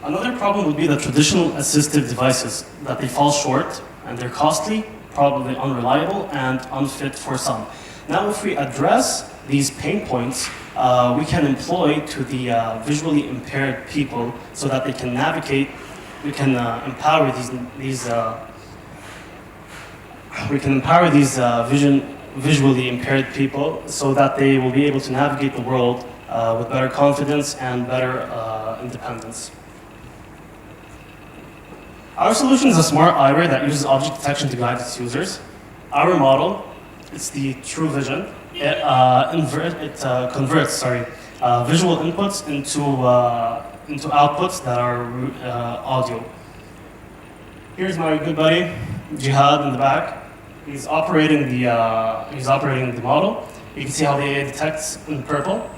Speaker 16: Another problem would be the traditional assistive devices, that they fall short and they're costly, probably unreliable, and unfit for some. Now, if we address these pain points, we can employ to the visually impaired people so that they can navigate. We can empower these visually impaired people so that they will be able to navigate the world with better confidence and better independence. Our solution is a smart eyewear that uses object detection to guide its users. Our model, it's the True Vision. It converts visual inputs into outputs that are audio. Here's my good buddy, Jihad, in the back. He's operating the model. You can see how the AI detects in purple,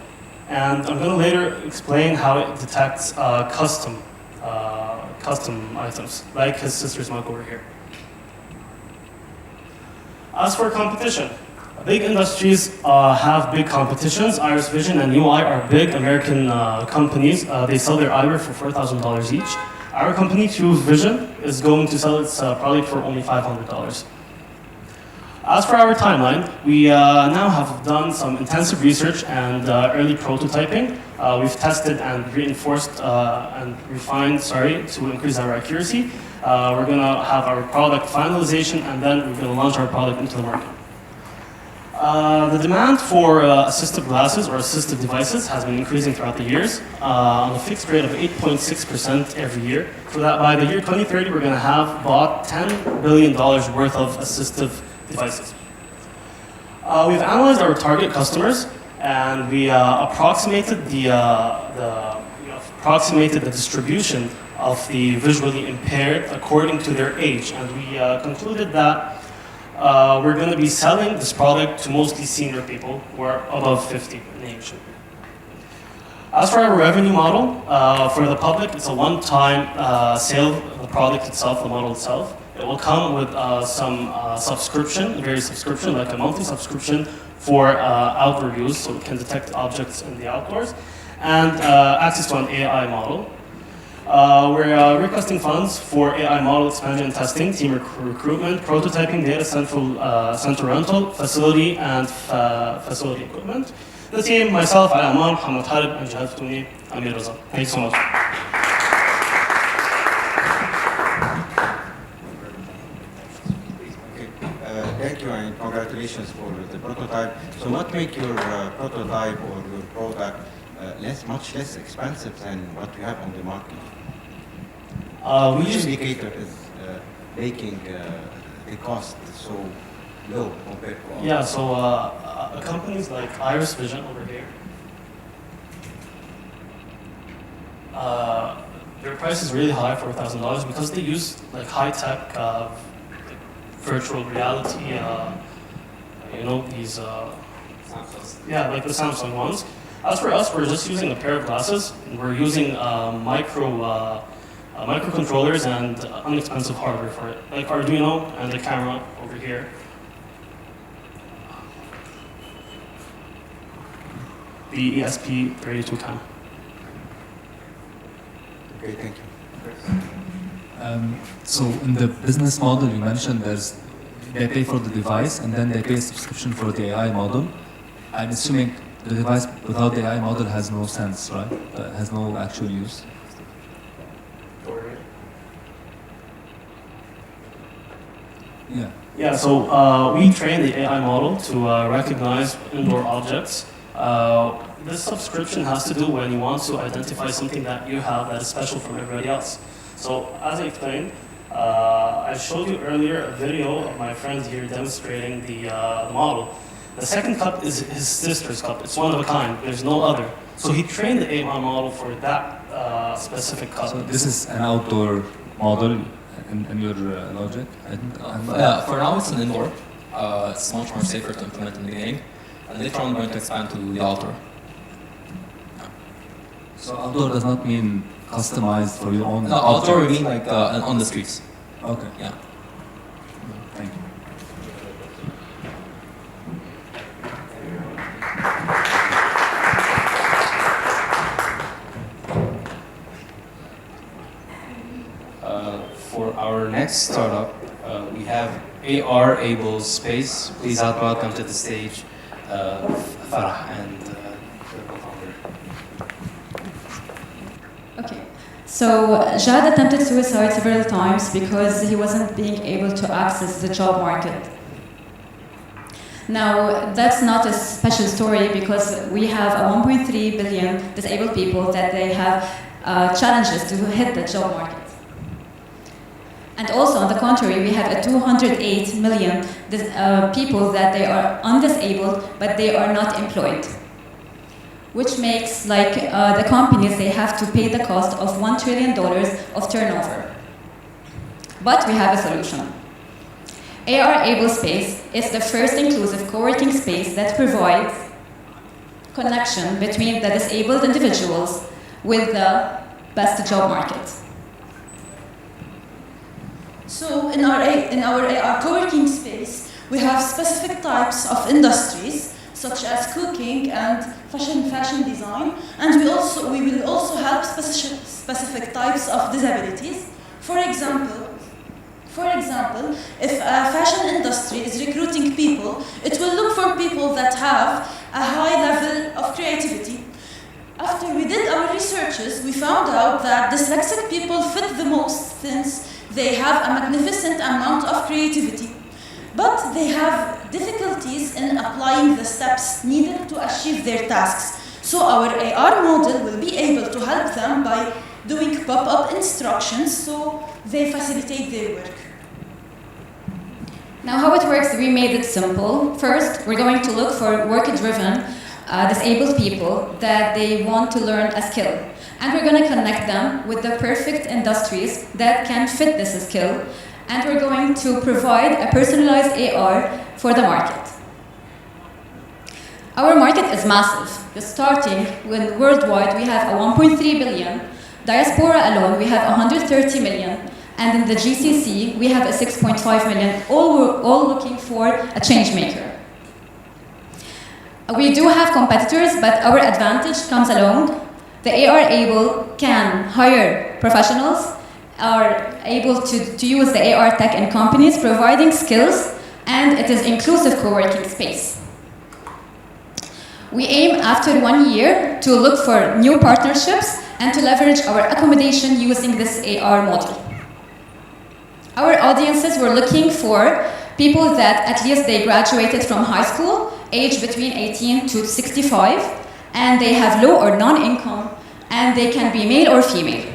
Speaker 16: and I'm going to later explain how it detects custom items, like his sister's mug over here. As for competition, big industries have big competitions. Iris Vision and UI are big American companies. They sell their eyewear for $4,000 each. Our company, True Vision, is going to sell its product for only $500. As for our timeline, we now have done some intensive research and early prototyping. We've tested and reinforced and refined, to increase our accuracy. We're going to have our product finalization, and then we're going to launch our product into the market. The demand for assistive glasses or assistive devices has been increasing throughout the years on a fixed rate of 8.6% every year. So that by the year 2030, we're going to have bought $10 billion worth of assistive devices. We've analyzed our target customers, and we approximated the distribution of the visually impaired according to their age, and we concluded that we're going to be selling this product to mostly senior people who are above 50 in age. As for our revenue model, for the public, it's a one-time sale of the product itself, the model itself. It will come with some subscription, various subscription, like a monthly subscription for outdoor use, so it can detect objects in the outdoors, and access to an AI model. We're requesting funds for AI model expansion and testing, team recruitment, prototyping, data center rental, facility, and facility equipment. The team, myself, Ali Aman, Muhammad Khalid, and Jihad Fatouni, Amir Raza. Thank you so much.
Speaker 7: Thank you and congratulations for the prototype. So what makes your prototype or your product much less expensive than what you have on the market? Which indicator is making the cost so low compared to others?
Speaker 16: Yeah, so companies like Iris Vision over here, their price is really high for $1,000 because they use like high-tech virtual reality, these, yeah, like the Samsung ones. As for us, we're just using a pair of glasses. We're using microcontrollers and inexpensive hardware for it, like Arduino and the camera over here. The ESP32 cam.
Speaker 7: Okay, thank you.
Speaker 13: So in the business model you mentioned they pay for the device and then they pay a subscription for the AI model. I'm assuming the device without the AI model has no sense, right? Has no actual use. Yeah.
Speaker 16: Yeah, so we train the AI model to recognize indoor objects. This subscription has to do when you want to identify something that you have that is special from everybody else. So as I explained, I showed you earlier a video of my friend here demonstrating the model. The second cup is his sister's cup. It's one of a kind. There's no other. So he trained the AI model for that specific cup.
Speaker 13: So this is an outdoor model in your logic?
Speaker 17: Yeah, for now it's an indoor. It's much more safer to implement in the beginning. And later on, we're going to expand to the outdoor.
Speaker 13: So outdoor does not mean customized for your own.
Speaker 17: No, outdoor we mean like on the streets.
Speaker 13: Okay.
Speaker 17: Yeah.
Speaker 13: Thank you.
Speaker 1: For our next startup, we have AR-able space. Please welcome to the stage Farah and the co-founder.
Speaker 18: Okay. So Jad attempted suicide several times because he wasn't being able to access the job market. Now, that's not a special story because we have a 1.3 billion disabled people that they have challenges to hit the job market. And also, on the contrary, we have a 208 million people that they are undisabled, but they are not employed. Which makes, like, the companies, they have to pay the cost of $1 trillion of turnover. But we have a solution. AR-able space is the first inclusive co-working space that provides connection between the disabled individuals with the best job market.
Speaker 19: So in our AR co-working space, we have specific types of industries, such as cooking and fashion design, and we will also help specific types of disabilities. For example, if a fashion industry is recruiting people, it will look for people that have a high level of creativity. After we did our researches, we found out that dyslexic people fit the most since They have a magnificent amount of creativity, but they have difficulties in applying the steps needed to achieve their tasks. So our AR model will be able to help them by doing pop-up instructions so they facilitate their work.
Speaker 18: Now how it works, we made it simple. First, we're going to look for work-driven disabled people that they want to learn a skill. And we're going to connect them with the perfect industries that can fit this skill. And we're going to provide a personalized AR for the market. Our market is massive. Starting with worldwide, we have a 1.3 billion. Diaspora alone, we have 130 million. And in the GCC, we have a 6.5 million, all looking for a change maker. We do have competitors, but our advantage comes along. The AR able can hire professionals, are able to use the AR tech in companies, providing skills, and it is inclusive co-working space. We aim after 1 year to look for new partnerships and to leverage our accommodation using this AR model. Our audiences were looking for people that at least they graduated from high school, age between 18 to 65, and they have low or non-income, and they can be male or female.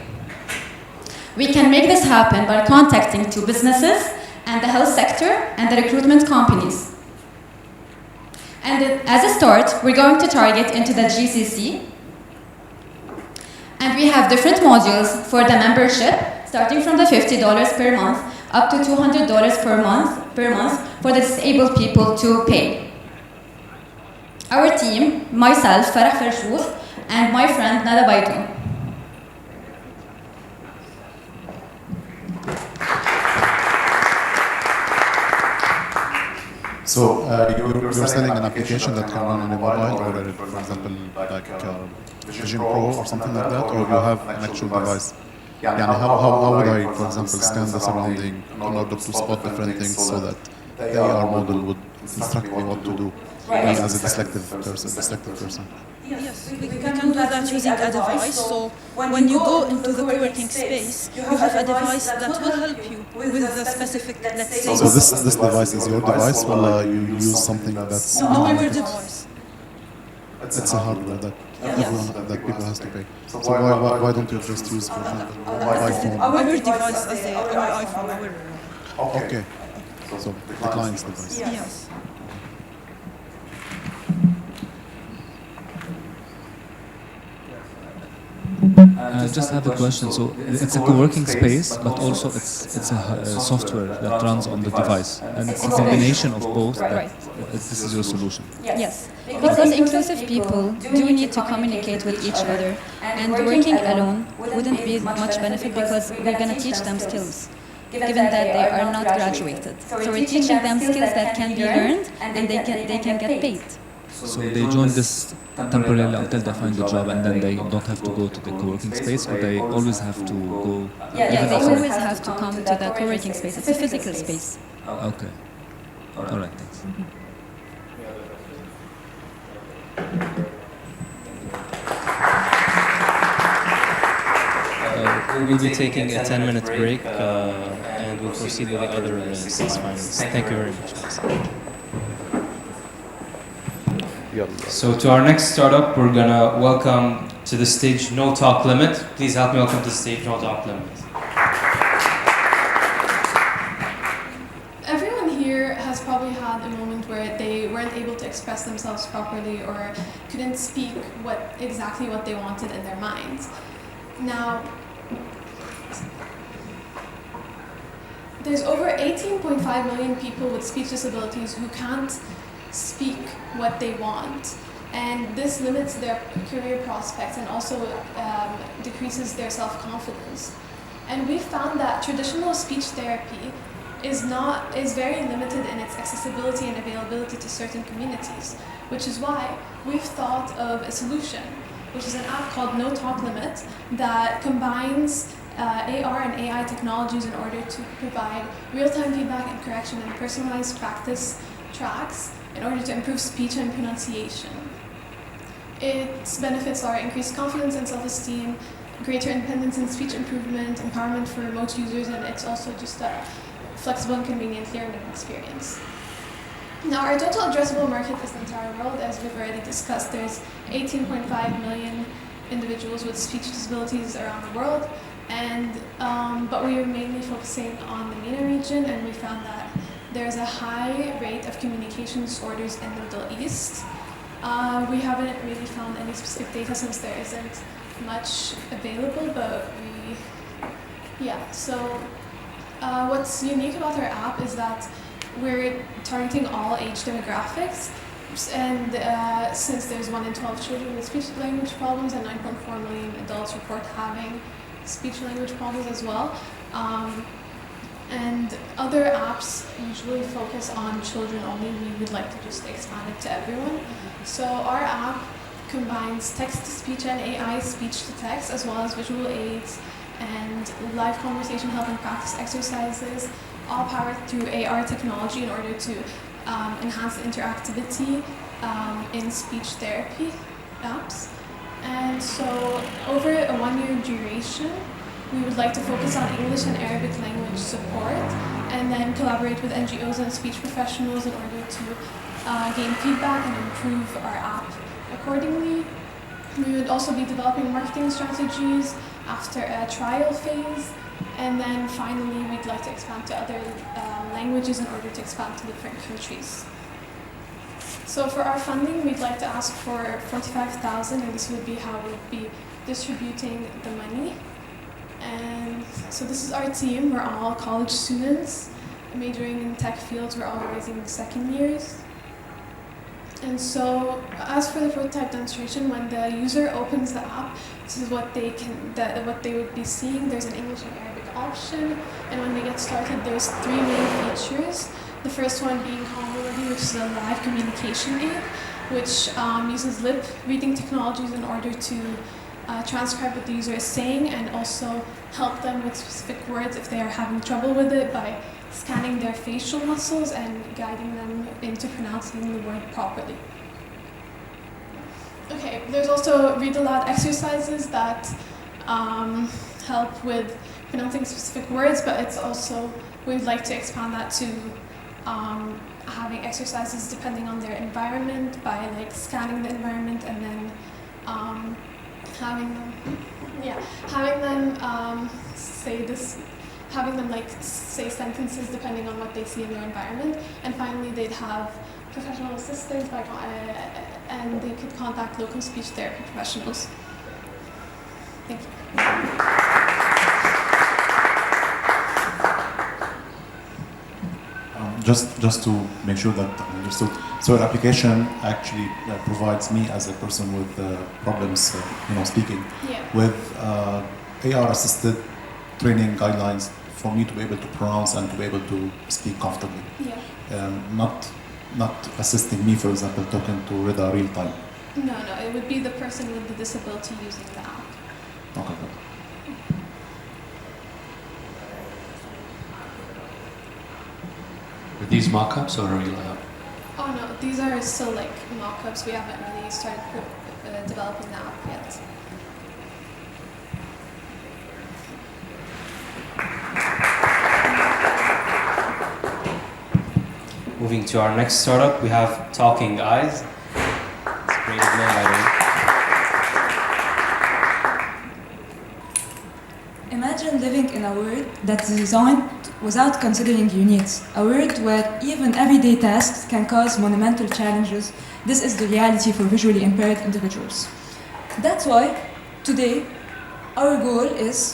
Speaker 18: We can make this happen by contacting two businesses and the health sector and the recruitment companies. And as a start, we're going to target into the GCC. And we have different modules for the membership, starting from the $50 per month up to $200 per month for the disabled people to pay. Our team, myself, Farah Farshouf, and my friend Nada Baito.
Speaker 6: So you're selling an application that can run on a mobile, or for example, like Vision Pro or something like that, or you have an actual device? Yani how would I, for example, scan the surrounding in order to spot different things so that the AR model would instruct me what to do as a dyslexic person?
Speaker 19: Yes, we can do that using a device. So when you go into the co-working space, you have a device that will help you with the specific, let's say.
Speaker 6: So this device is your device, or you use something that's...
Speaker 19: No, our device.
Speaker 6: It's a hardware that everyone, that people has to pay. So why don't you just use, for example, iPhone?
Speaker 19: Our device is our iPhone.
Speaker 6: Okay. So the client's device.
Speaker 19: Yes.
Speaker 13: I just have a question. So it's a co-working space, but also it's a software that runs on the device, and it's a combination of both. This is your solution.
Speaker 18: Yes, because inclusive people do need to communicate with each other, and working alone wouldn't be much benefit because we're going to teach them skills, given that they are not graduated. So we're teaching them skills that can be learned, and they can get paid.
Speaker 13: So they join this temporarily until they find a job, and then they don't have to go to the co-working space, or they always have to go?
Speaker 18: Yeah, they always have to come to the co-working space. It's a physical space.
Speaker 13: Okay. All right, thanks.
Speaker 1: We will be taking a 10-minute break, and we'll proceed with the other 6 finals. Thank you very much. So to our next startup, we're gonna welcome to the stage No Talk Limit. Please help me welcome to the stage No Talk Limit.
Speaker 20: Everyone here has probably had a moment where they weren't able to express themselves properly or couldn't speak exactly what they wanted in their minds. Now, there's over 18.5 million people with speech disabilities who can't speak what they want, and this limits their career prospects and also decreases their self-confidence. And we found that traditional speech therapy is very limited in its accessibility and availability to certain communities, which is why we've thought of a solution, which is an app called No Talk Limit that combines AR and AI technologies in order to provide real-time feedback and correction and personalized practice tracks in order to improve speech and pronunciation. Its benefits are increased confidence and self-esteem, greater independence in speech improvement, empowerment for remote users, and it's also just a flexible and convenient learning experience. Now, our total addressable market is the entire world. As we've already discussed, there's 18.5 million individuals with speech disabilities around the world, and but we are mainly focusing on the MENA region, and we found that there's a high rate of communication disorders in the Middle East. We haven't really found any specific data since there isn't much available, but so what's unique about our app is that we're targeting all age demographics, and since there's 1 in 12 children with speech language problems and 9.4 million adults report having speech language problems as well. And other apps usually focus on children only. We would like to just expand it to everyone. So our app combines text-to-speech and AI speech-to-text, as well as visual aids and live conversation help and practice exercises, all powered through AR technology in order to enhance the interactivity in speech therapy apps. And so over a 1-year duration, we would like to focus on English and Arabic language support, and then collaborate with NGOs and speech professionals in order to gain feedback and improve our app accordingly. We would also be developing marketing strategies after a trial phase, and then finally we'd like to expand to other languages in order to expand to different countries. So for our funding, we'd like to ask for 45,000, and this would be how we'd be distributing the money. And so this is our team. We're all college students majoring in tech fields. We're all rising second years. And so as for the prototype demonstration, when the user opens the app, this is what they would be seeing. There's an English and Arabic option, and when they get started, there's 3 main features. The first one being Convo, which is a live communication aid, which uses lip reading technologies in order to transcribe what the user is saying, and also help them with specific words if they are having trouble with it by scanning their facial muscles and guiding them into pronouncing the word properly. Okay, there's also read aloud exercises that help with pronouncing specific words, but it's also, we'd like to expand that to having exercises depending on their environment by like scanning the environment and then having them like say sentences depending on what they see in their environment. And finally, they'd have professional assistance and they could contact local speech therapy professionals. Thank you.
Speaker 6: Just to make sure that I understood. So the application actually provides me as a person with problems, speaking, with AR-assisted training guidelines for me to be able to pronounce and to be able to speak comfortably. Not assisting me, for example, talking to Rida real time.
Speaker 20: No, it would be the person with the disability using the app.
Speaker 6: Okay, good.
Speaker 15: Are these mock-ups or real app?
Speaker 20: Oh no, these are still like mock-ups. We haven't really started developing the app yet.
Speaker 1: Moving to our next startup, we have Talking Eyes. It's a creative name, by the way.
Speaker 21: Imagine living in a world that's designed without considering your needs. A world where even everyday tasks can cause monumental challenges. This is the reality for visually impaired individuals. That's why today our goal is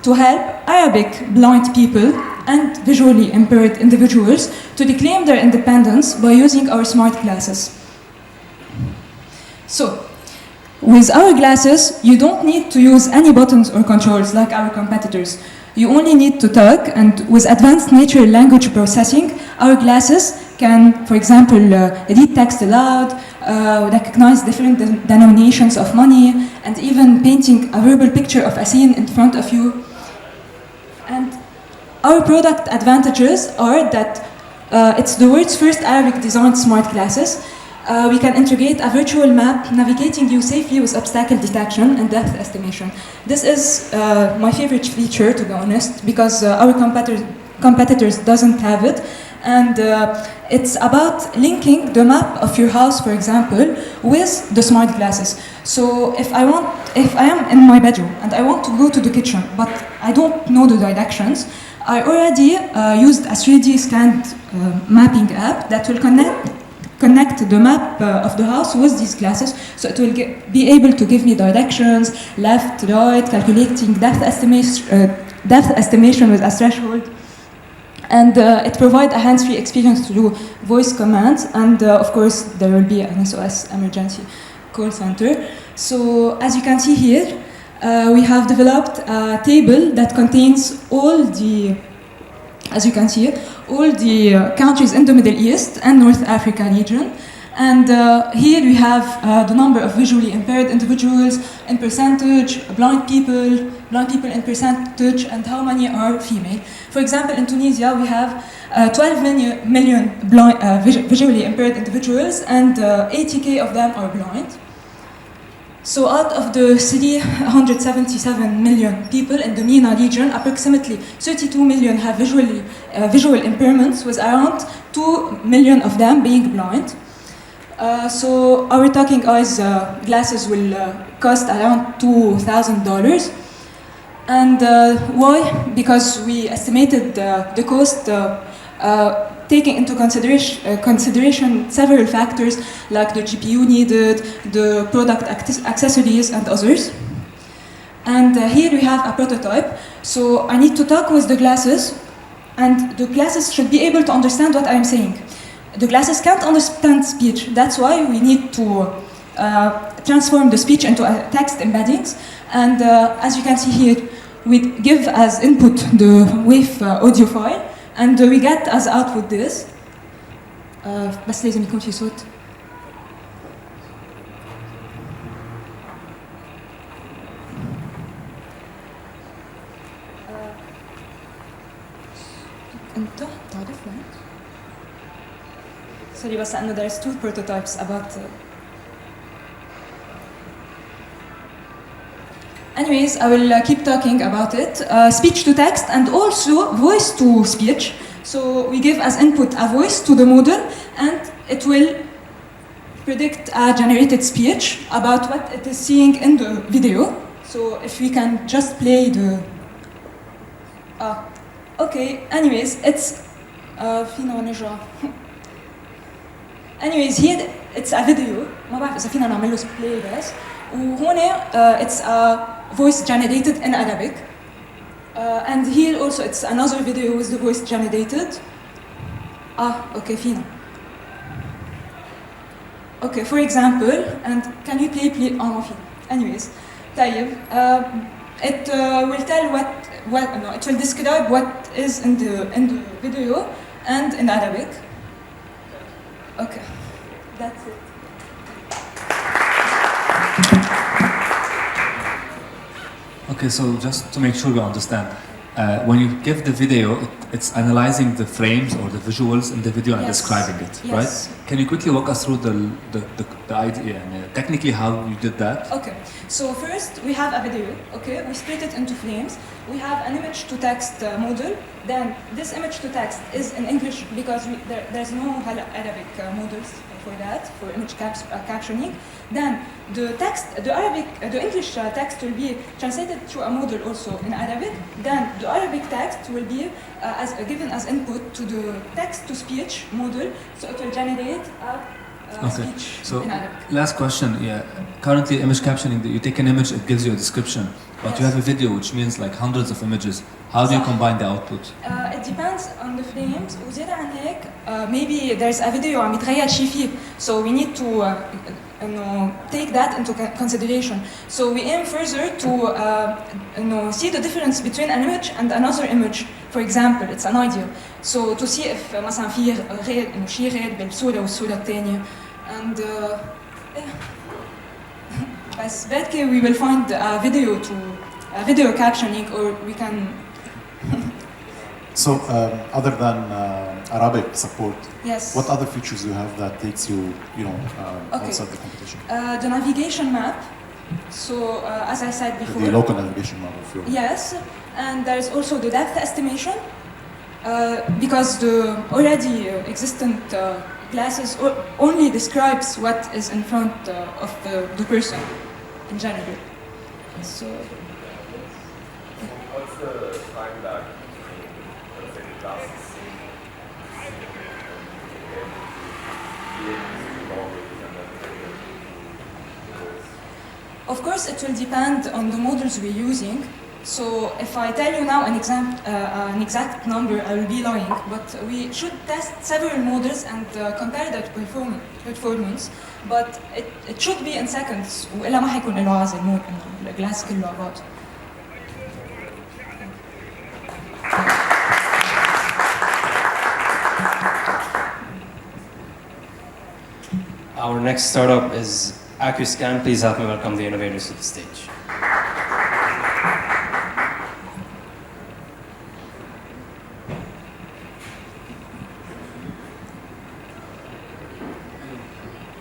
Speaker 21: to help Arabic blind people and visually impaired individuals to reclaim their independence by using our smart glasses. So, with our glasses, you don't need to use any buttons or controls like our competitors. You only need to talk, and with advanced natural language processing, our glasses can, for example, read text aloud, recognize different denominations of money, and even painting a verbal picture of a scene in front of you. And our product advantages are that it's the world's first Arabic designed smart glasses. we can integrate a virtual map navigating you safely with obstacle detection and depth estimation. This is my favorite feature, to be honest, because our competitors doesn't have it. And it's about linking the map of your house, for example, with the smart glasses. So if I am in my bedroom and I want to go to the kitchen, but I don't know the directions, I already used a 3D scanned mapping app that will connect the map of the house with these glasses, so it will be able to give me directions, left, right, calculating depth estimation with a threshold. And it provides a hands-free experience to do voice commands, and of course there will be an SOS emergency call center. So as you can see here, we have developed a table that contains all the, as you can see, all the countries in the Middle East and North Africa region. And here we have the number of visually impaired individuals in percentage, blind people in percentage, and how many are female. For example, in Tunisia, we have 12 million visually impaired individuals, and 80K of them are blind. So out of the 377 million people in the MENA region, approximately 32 million have visual impairments, with around 2 million of them being blind. So our talking eyes glasses will cost around $2,000. And why? Because we estimated the cost taking into consideration several factors like the GPU needed, the product accessories, and others. And here we have a prototype. So I need to talk with the glasses, and the glasses should be able to understand what I'm saying. The glasses can't understand speech. That's why we need to transform the speech into text embeddings. And as you can see here, we give as input the wave audio file, and we get as output this. بس لازم يكون في صوت. أنت تعرف ليه؟ Sorry, بس لأنه there's two prototypes about. Anyways, I will keep talking about it. Speech to text and also voice to speech. So we give as input a voice to the model, and it will predict a generated speech about what it is seeing in the video. So if we can just play the. Okay. Anyways, it's. فينا نرجع. Anyways, here it's a video. ما بعرف إذا فينا نعمل له play بس. وهون it's a voice generated in Arabic. And here also it's another video with the voice generated. Okay, fine. Okay, for example, and can you play anyways, طيب, it will tell it will describe what is in the video and in Arabic. Okay, that's it.
Speaker 13: Okay, so just to make sure we understand, when you give the video, it's analyzing the frames or the visuals in the video and describing it, right? Can you quickly walk us through the idea and technically how you did that?
Speaker 21: Okay, so first we have a video, okay? We split it into frames. We have an image to text model. Then this image to text is in English because there's no Arabic models for that, for image captioning. Then the English text will be translated through a model also in Arabic. Then the Arabic text will be given as input to the text-to-speech model, so it will generate a speech in Arabic.
Speaker 13: Last question. Yeah, currently image captioning, you take an image, it gives you a description, but you have a video, which means like hundreds of images. How do you combine the output?
Speaker 21: It depends on the frames. وزيادة عن هيك, maybe there's a video عم يتغير شيء فيه, so we need to take that into consideration. So we aim further to see the difference between an image and another image. For example, it's an idea. So to see if مثلا في غير شيء غير بالصورة والصورة الثانية. And بس بعد we will find a video captioning, or we can
Speaker 6: So, other than Arabic support,
Speaker 21: Yes.
Speaker 6: what other features do you have that takes you,
Speaker 21: Okay.
Speaker 6: outside the competition?
Speaker 21: The navigation map. So, as I said before.
Speaker 6: The local navigation map of your.
Speaker 21: Yes, and there is also the depth estimation, because the already existent classes only describes what is in front of the person in general. So.
Speaker 8: What's the time lag between, let's say, the classes seen and being able to models and then bring them to models?
Speaker 21: Of course, it will depend on the models we're using. So if I tell you now an exact number, I will be lying. But we should test several models and compare that performance. But it should be in seconds. وإلا ما حيكون له عازل مو إنه الجلاس كله على بعض.
Speaker 1: Our next startup is Accuscan. Please help me welcome the innovators to the stage.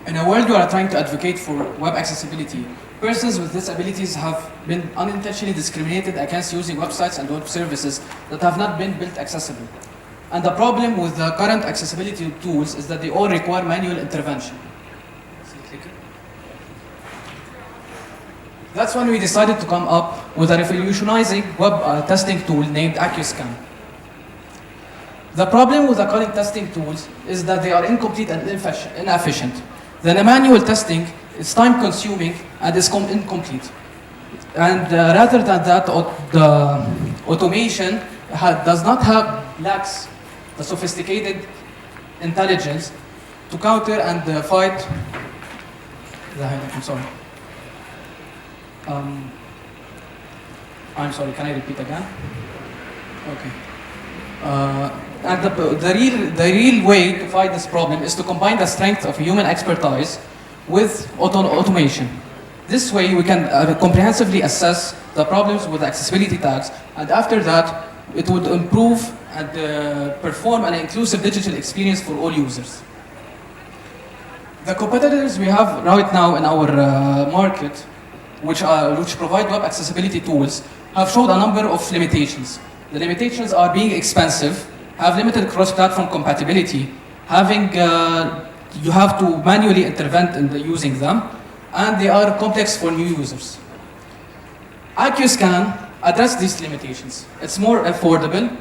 Speaker 4: In a world we are trying to advocate for web accessibility, persons with disabilities have been unintentionally discriminated against using websites and web services that have not been built accessible. And the problem with the current accessibility tools is that they all require manual intervention. That's when we decided to come up with a revolutionizing web testing tool named Accuscan. The problem with the current testing tools is that they are incomplete and inefficient. The manual testing is time-consuming and is incomplete. And rather than that, the automation lacks the sophisticated intelligence to counter and fight. I'm sorry. I'm sorry, can I repeat again? Okay. And the real way to fight this problem is to combine the strength of human expertise with automation. This way we can comprehensively assess the problems with accessibility tags, and after that it would improve and perform an inclusive digital experience for all users. The competitors we have right now in our market, which provide web accessibility tools, have showed a number of limitations. The limitations are being expensive, have limited cross-platform compatibility, you have to manually intervene in using them, and they are complex for new users. Accuscan addresses these limitations. It's more affordable,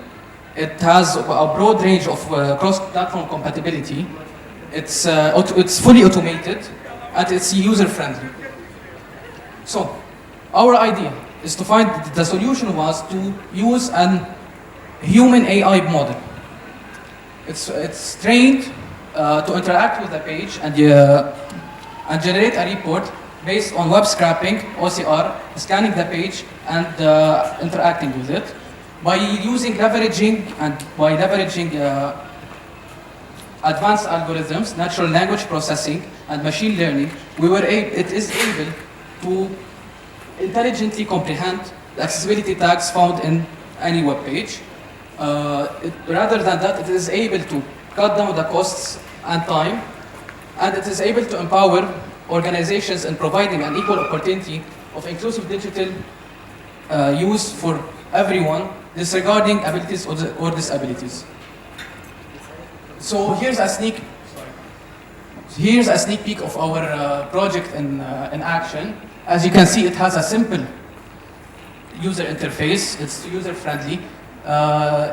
Speaker 4: it has a broad range of cross-platform compatibility, it's fully automated, and it's user-friendly. So, our idea is to find the solution was to use an human AI model. It's trained to interact with the page and generate a report based on web scraping, OCR, scanning the page and interacting with it. By leveraging advanced algorithms, natural language processing, and machine learning, it is able to intelligently comprehend the accessibility tags found in any web page. Rather than that, it is able to cut down the costs and time, and it is able to empower organizations in providing an equal opportunity of inclusive digital use for everyone, disregarding abilities or disabilities. So here's a sneak peek of our project in action. As you can see, it has a simple user interface. It's user-friendly.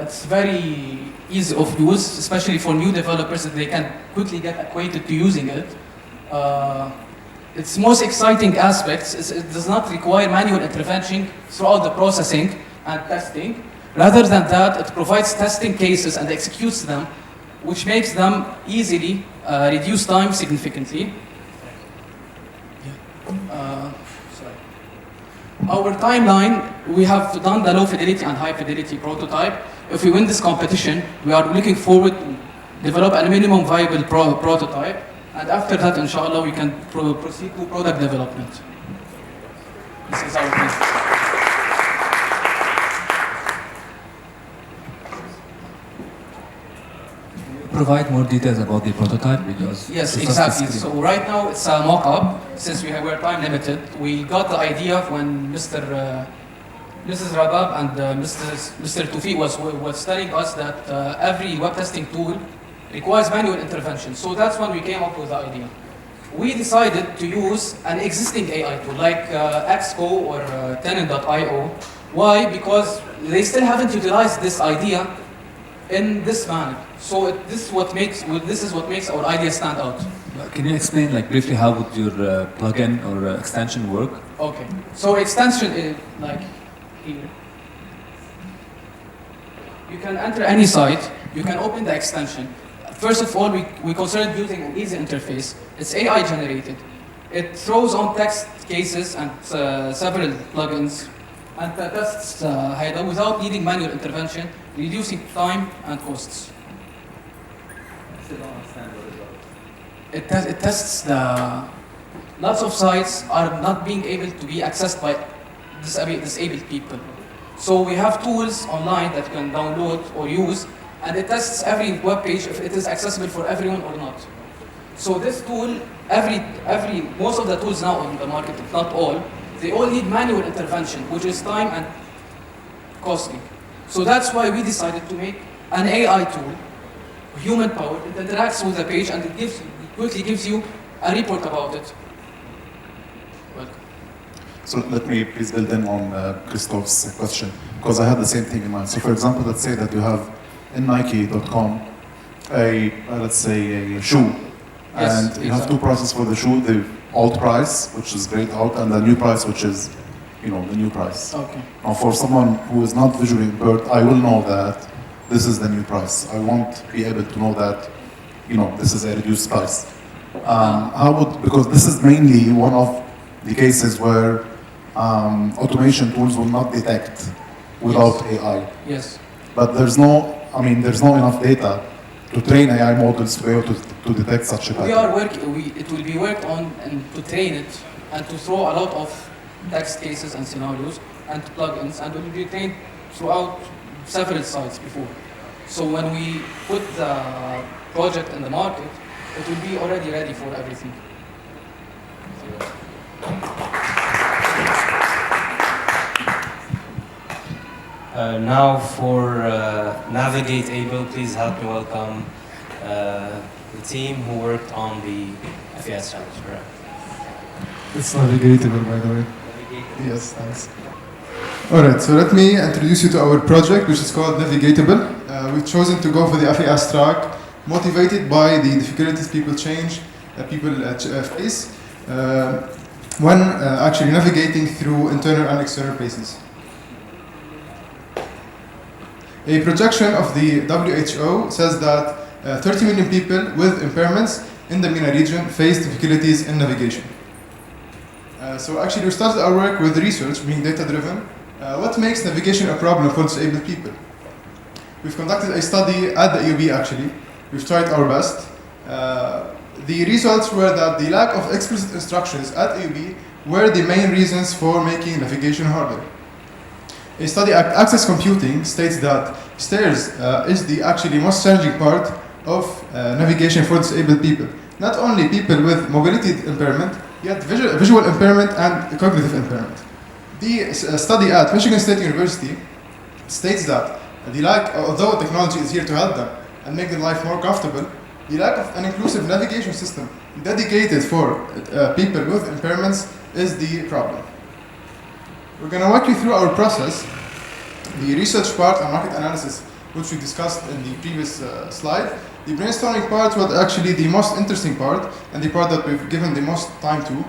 Speaker 4: It's very easy of use, especially for new developers, that they can quickly get acquainted to using it. Its most exciting aspects is it does not require manual intervention throughout the processing and testing. Rather than that, it provides testing cases and executes them, which makes them easily reduce time significantly. Our timeline, we have done the low fidelity and high fidelity prototype. If we win this competition, we are looking forward to develop a minimum viable prototype. And after that, inshallah, we can proceed to product development. This is our plan.
Speaker 13: provide more details about the prototype? Because
Speaker 4: Yes,
Speaker 13: it's just
Speaker 4: exactly.
Speaker 13: the screen.
Speaker 4: So right now it's a mock-up. Since were time limited, we got the idea when Mrs. Rabab and Mr. Tufi was telling us that every web testing tool requires manual intervention. So that's when we came up with the idea. We decided to use an existing AI tool like Xco or Tenon.io. Why? Because they still haven't utilized this idea in this manner. So this is what makes our idea stand out.
Speaker 13: Can you explain, like, briefly how would your plugin or extension work?
Speaker 4: Okay. So extension is like here. You can enter any site. You can open the extension. First of all, we considered using an easy interface. It's AI generated. It throws on text cases and several plugins and tests HIDA without needing manual intervention, reducing time and costs. It tests lots of sites are not being able to be accessed by disabled people. So we have tools online that you can download or use, and it tests every web page if it is accessible for everyone or not. So this tool, most of the tools now on the market, if not all, they all need manual intervention, which is time and costly. So that's why we decided to make an AI tool, human powered. It interacts with the page and it quickly gives you a report about it. Welcome.
Speaker 6: So let me please build in on Christoph's question, because I had the same thing in mind. So for example, let's say that you have in Nike.com let's say a shoe,
Speaker 4: Yes,
Speaker 6: and you have two prices for the shoe: the old price, which is grayed out, and the new price, which is, the new price.
Speaker 4: Okay.
Speaker 6: Now, for someone who is not visually impaired, I will know that this is the new price. I won't be able to know that, this is a reduced price. Because this is mainly one of the cases where automation tools will not detect without AI.
Speaker 4: Yes.
Speaker 6: But there's no enough data to train AI models to be able to detect such a pattern.
Speaker 4: It will be worked on and to train it and to throw a lot of text cases and scenarios and plugins, and it will be trained throughout several sites before. So when we put the project in the market, it will be already ready for everything.
Speaker 1: Now for Navigate Able, please help me welcome the team who worked on the FES challenge. Correct.
Speaker 3: It's navigatable, by the way. Yes, thanks. All right, so let me introduce you to our project, which is called Navigatable. We've chosen to go for the FES track, motivated by the difficulties people face when actually navigating through internal and external places. A projection of the WHO says that 30 million people with impairments in the MENA region face difficulties in navigation. So actually we started our work with research, being data-driven. What makes navigation a problem for disabled people? We've conducted a study at the EUB actually. We've tried our best. The results were that the lack of explicit instructions at EUB were the main reasons for making navigation harder. A study at Access Computing states that stairs is the actually most challenging part of navigation for disabled people. Not only people with mobility impairment, yet visual impairment and cognitive impairment. The study at Michigan State University states that although technology is here to help them and make their life more comfortable, the lack of an inclusive navigation system dedicated for people with impairments is the problem. We're going to walk you through our process, the research part and market analysis, which we discussed in the previous slide. The brainstorming part was actually the most interesting part and the part that we've given the most time to.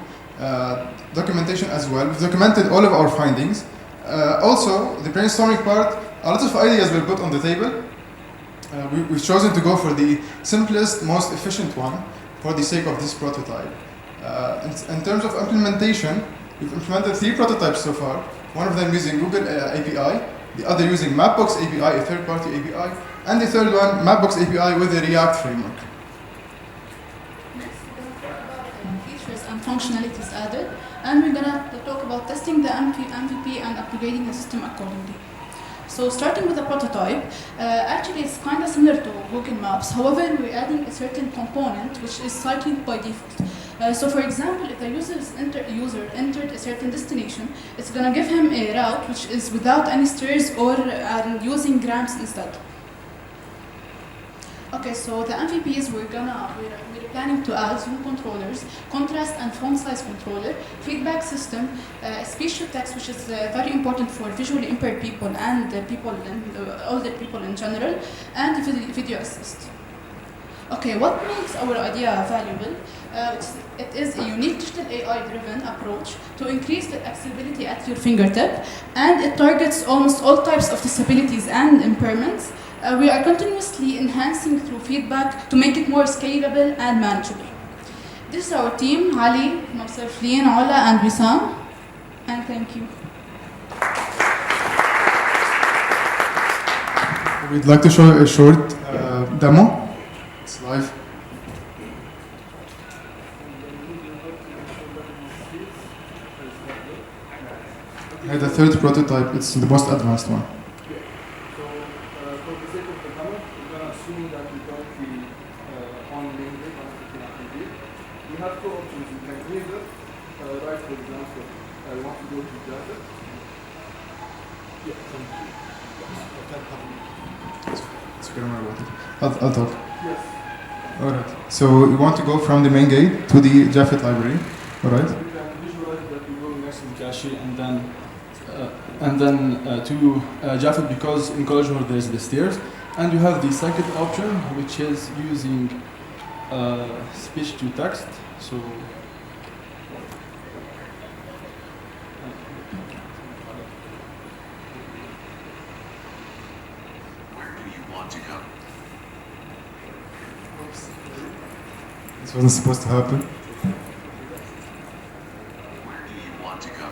Speaker 3: Documentation as well. We've documented all of our findings. Also, the brainstorming part, a lot of ideas were put on the table. We've chosen to go for the simplest, most efficient one for the sake of this prototype. In terms of implementation, we've implemented 3 prototypes so far. One of them using Google API, the other using Mapbox API, a third-party API, and the third one, Mapbox API with a React framework.
Speaker 22: Next, we're going to talk about features and functionalities added, and we're going to talk about testing the MVP and upgrading the system accordingly. So starting with the prototype, actually it's kind of similar to Google Maps. However, we're adding a certain component which is cycling by default. So for example, if the user entered a certain destination, it's gonna give him a route which is without any stairs or using ramps instead. Okay, so the MVPs we're planning to add zoom controllers, contrast and font size controller, feedback system, speech to text, which is very important for visually impaired people and older people in general, and video assist. Okay, what makes our idea valuable? It is a unique digital AI-driven approach to increase the accessibility at your fingertip, and it targets almost all types of disabilities and impairments. We are continuously enhancing through feedback to make it more scalable and manageable. This is our team, Ali, myself, Lien, Ola, and Wissam, and thank you.
Speaker 3: We'd like to show a short demo. It's live. And the third prototype, it's the most advanced one. I'll talk.
Speaker 11: Yes.
Speaker 3: Alright. So you want to go from the main gate to the Jaffet library. Alright.
Speaker 11: You can visualize that you go next to the cache and then to Jaffet, because in College Hall there's the stairs, and you have the second option, which is using speech to text. So
Speaker 3: this wasn't supposed to happen.
Speaker 5: Where do you want to go?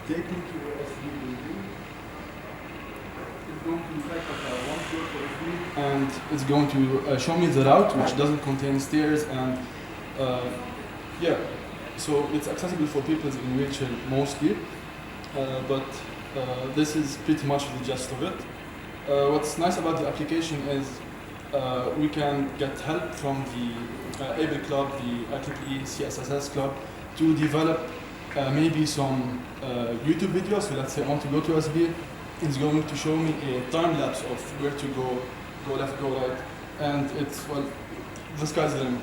Speaker 11: Take me to USB building. It's going to detect that I want to go to USB, and it's going to show me the route, which doesn't contain stairs, and yeah, so it's accessible for people in wheelchair mostly, but this is pretty much the gist of it. What's nice about the application is we can get help from the ABLE Club, the IEEE CSSS Club, to develop maybe some YouTube videos. So let's say I want to go to USB, it's going to show me a time lapse of where to go left, go right, and it's, well, the sky's the limit.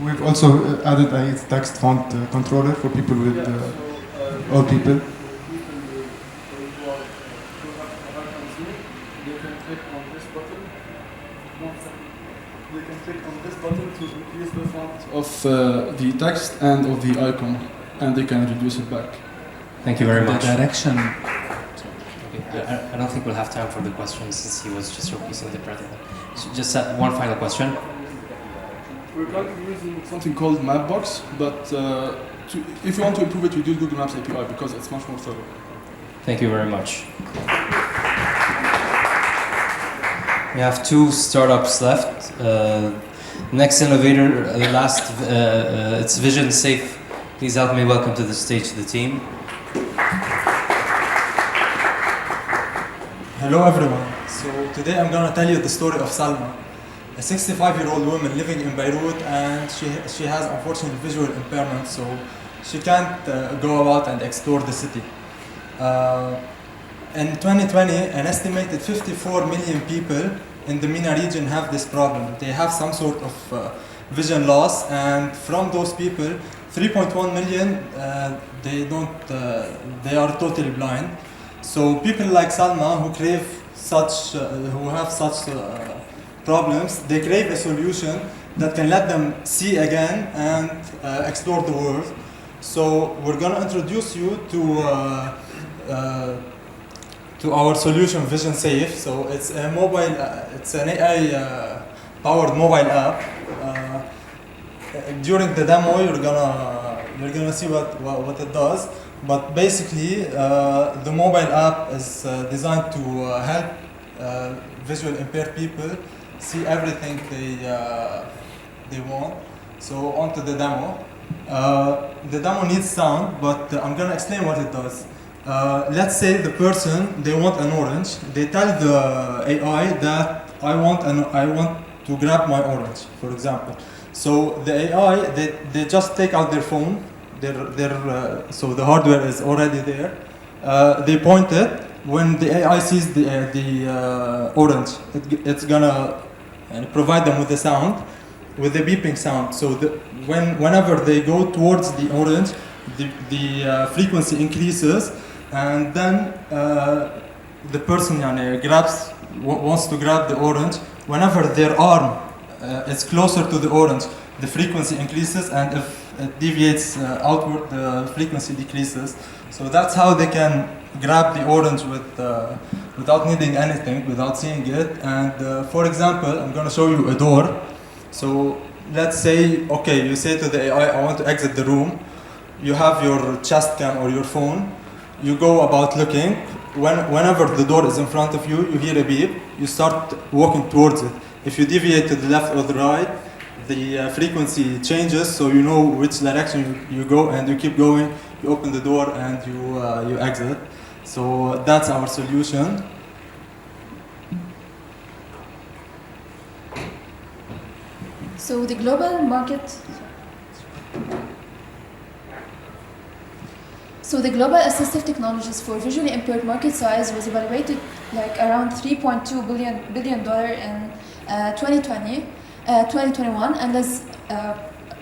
Speaker 3: We've also added a text font controller for people with all people.
Speaker 11: They can click on this button to increase the font of the text and of the icon, and they can reduce it back.
Speaker 1: Thank you very much.
Speaker 13: The direction.
Speaker 1: Okay. I don't think we'll have time for the questions since he was just showcasing the prototype. So just one final question.
Speaker 11: We're currently using something called Mapbox, but if you want to improve it, we do Google Maps API because it's much more thorough.
Speaker 1: Thank you very much. We have 2 startups left. Next innovator, last, it's Vision Safe. Please help me welcome to the stage the team.
Speaker 10: Hello everyone. So today I'm going to tell you the story of Salma, a 65-year-old woman living in Beirut, and she has unfortunately visual impairment, so she can't go about and explore the city. In 2020, an estimated 54 million people in the MENA region have this problem. They have some sort of vision loss, and from those people, 3.1 million, they are totally blind. So people like Salma who have such problems, they crave a solution that can let them see again and explore the world. So we're going to introduce you to our solution, Vision Safe. So it's a mobile, it's an AI-powered mobile app. During the demo, you're gonna see what it does. But basically, the mobile app is designed to help visual impaired people see everything they want. So onto the demo. The demo needs sound, but I'm gonna explain what it does. Let's say the person, they want an orange. They tell the AI that I want to grab my orange, for example. So the AI, they just take out their phone. So the hardware is already there. They point it. When the AI sees the orange, it's gonna provide them with the sound, with the beeping sound. So whenever they go towards the orange, the frequency increases, and then the person wants to grab the orange. Whenever their arm is closer to the orange, the frequency increases, and if it deviates outward, the frequency decreases. So that's how they can grab the orange without needing anything, without seeing it. And for example, I'm going to show you a door. So let's say, okay, you say to the AI, I want to exit the room. You have your chest cam or your phone. You go about looking. Whenever the door is in front of you, you hear a beep. You start walking towards it. If you deviate to the left or the right, the frequency changes, so you know which direction you go, and you keep going. You open the door and you exit. So that's our solution.
Speaker 14: So the global market. So the global assistive technologies for visually impaired market size was evaluated like around $3.2 billion in 2021, and is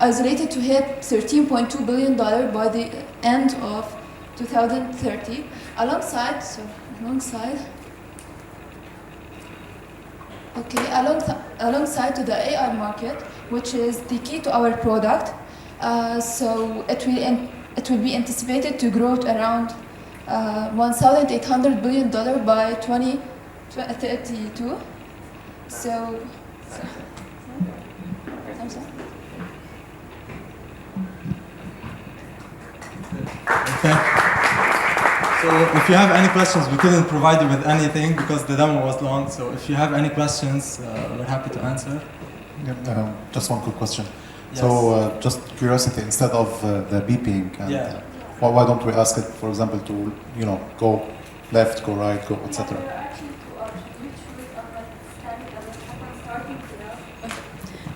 Speaker 14: isolated to hit $13.2 billion by the end of 2030. Alongside to the AI market, which is the key to our product. So it will be anticipated to grow to around $1,800 billion by 2032. So I'm sorry.
Speaker 10: Okay. So if you have any questions, we couldn't provide you with anything because the demo was long. So if you have any questions, we're happy to answer.
Speaker 6: Just one quick question.
Speaker 10: Yes.
Speaker 6: So just curiosity, instead of the beeping, and, why don't we ask it, for example, to go left, go right, go etc.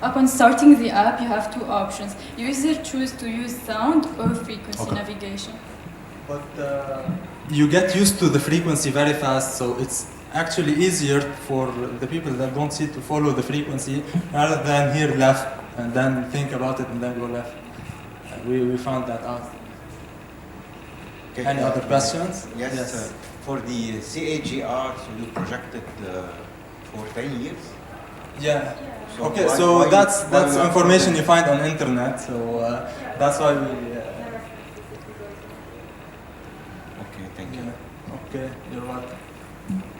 Speaker 21: Upon starting the app, you have two options. You either choose to use sound or frequency navigation.
Speaker 10: But you get used to the frequency very fast, so it's actually easier for the people that don't see to follow the frequency rather than hear left and then think about it and then go left. We found that out.
Speaker 7: Okay,
Speaker 10: Any other questions?
Speaker 7: Yes. For the CAGR, so you projected for 10 years?
Speaker 10: Yeah.
Speaker 7: So
Speaker 10: okay,
Speaker 7: why-
Speaker 10: so
Speaker 7: why-
Speaker 10: that's
Speaker 7: why
Speaker 10: information you find on internet. So that's why we.
Speaker 7: Okay, thank you.
Speaker 10: Okay, you're welcome.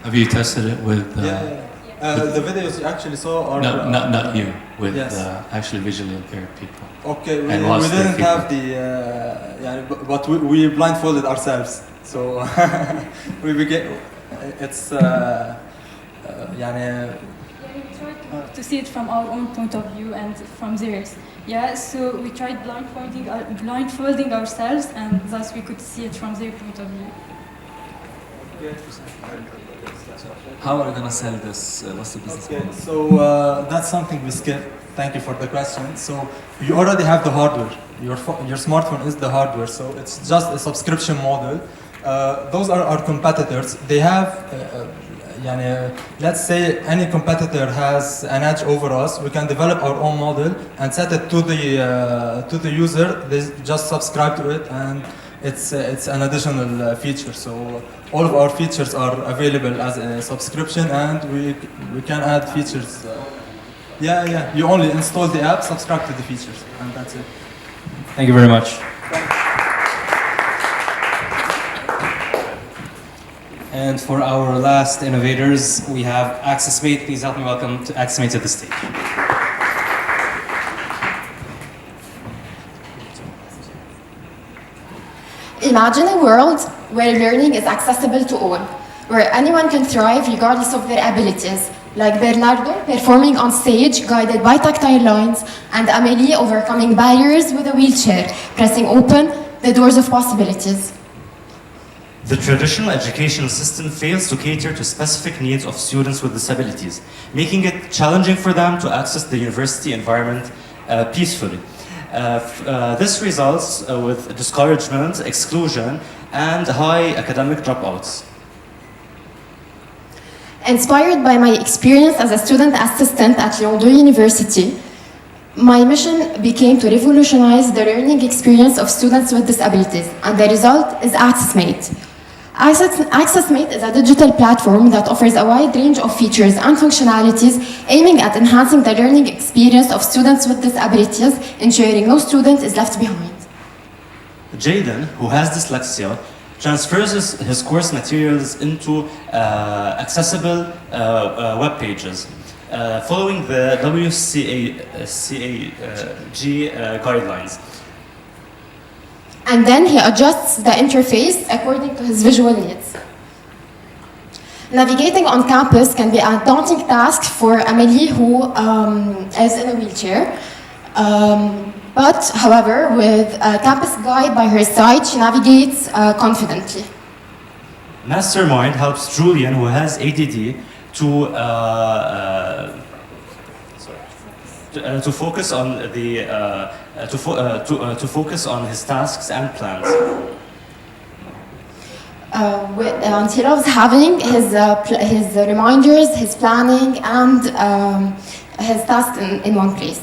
Speaker 15: Have you tested it with?
Speaker 10: The videos you actually saw are.
Speaker 15: No, not you. With
Speaker 10: Yes.
Speaker 15: actually visually impaired people.
Speaker 10: Okay, we
Speaker 15: And what's their
Speaker 10: didn't have
Speaker 15: feedback?
Speaker 10: but we blindfolded ourselves. So we began. It's
Speaker 21: To see it from our own point of view and from theirs. Yeah, so we tried blindfolding ourselves, and thus we could see it from their point of view.
Speaker 13: How are you gonna sell this? What's the business model?
Speaker 10: So that's something we skipped. Thank you for the question. So you already have the hardware. Your smartphone is the hardware, so it's just a subscription model. Those are our competitors. They have, let's say any competitor has an edge over us. We can develop our own model and set it to the user. They just subscribe to it, and it's an additional feature. So all of our features are available as a subscription, and we can add features. You only install the app, subscribe to the features, and that's it.
Speaker 1: Thank you very much. And for our last innovators, we have AccessMate. Please help me welcome to AccessMate to the stage.
Speaker 2: Imagine a world where learning is accessible to all, where anyone can thrive regardless of their abilities, like Bernardo performing on stage guided by tactile lines, and Amélie overcoming barriers with a wheelchair, pressing open the doors of possibilities.
Speaker 9: The traditional educational system fails to cater to specific needs of students with disabilities, making it challenging for them to access the university environment peacefully. This results with discouragement, exclusion, and high academic dropouts.
Speaker 2: Inspired by my experience as a student assistant at Lyon 2 University, my mission became to revolutionize the learning experience of students with disabilities, and the result is AccessMate. AccessMate is a digital platform that offers a wide range of features and functionalities aiming at enhancing the learning experience of students with disabilities, ensuring no student is left behind.
Speaker 9: Jaden, who has dyslexia, transfers his course materials into accessible web pages, following the WCAG guidelines.
Speaker 2: And then he adjusts the interface according to his visual needs. Navigating on campus can be a daunting task for Amélie, who is in a wheelchair. But, however, with a campus guide by her side, she navigates confidently.
Speaker 9: Mastermind helps Julian, who has ADD, to focus on to focus on his tasks and plans.
Speaker 2: He loves having his reminders, his planning, and his tasks in one place.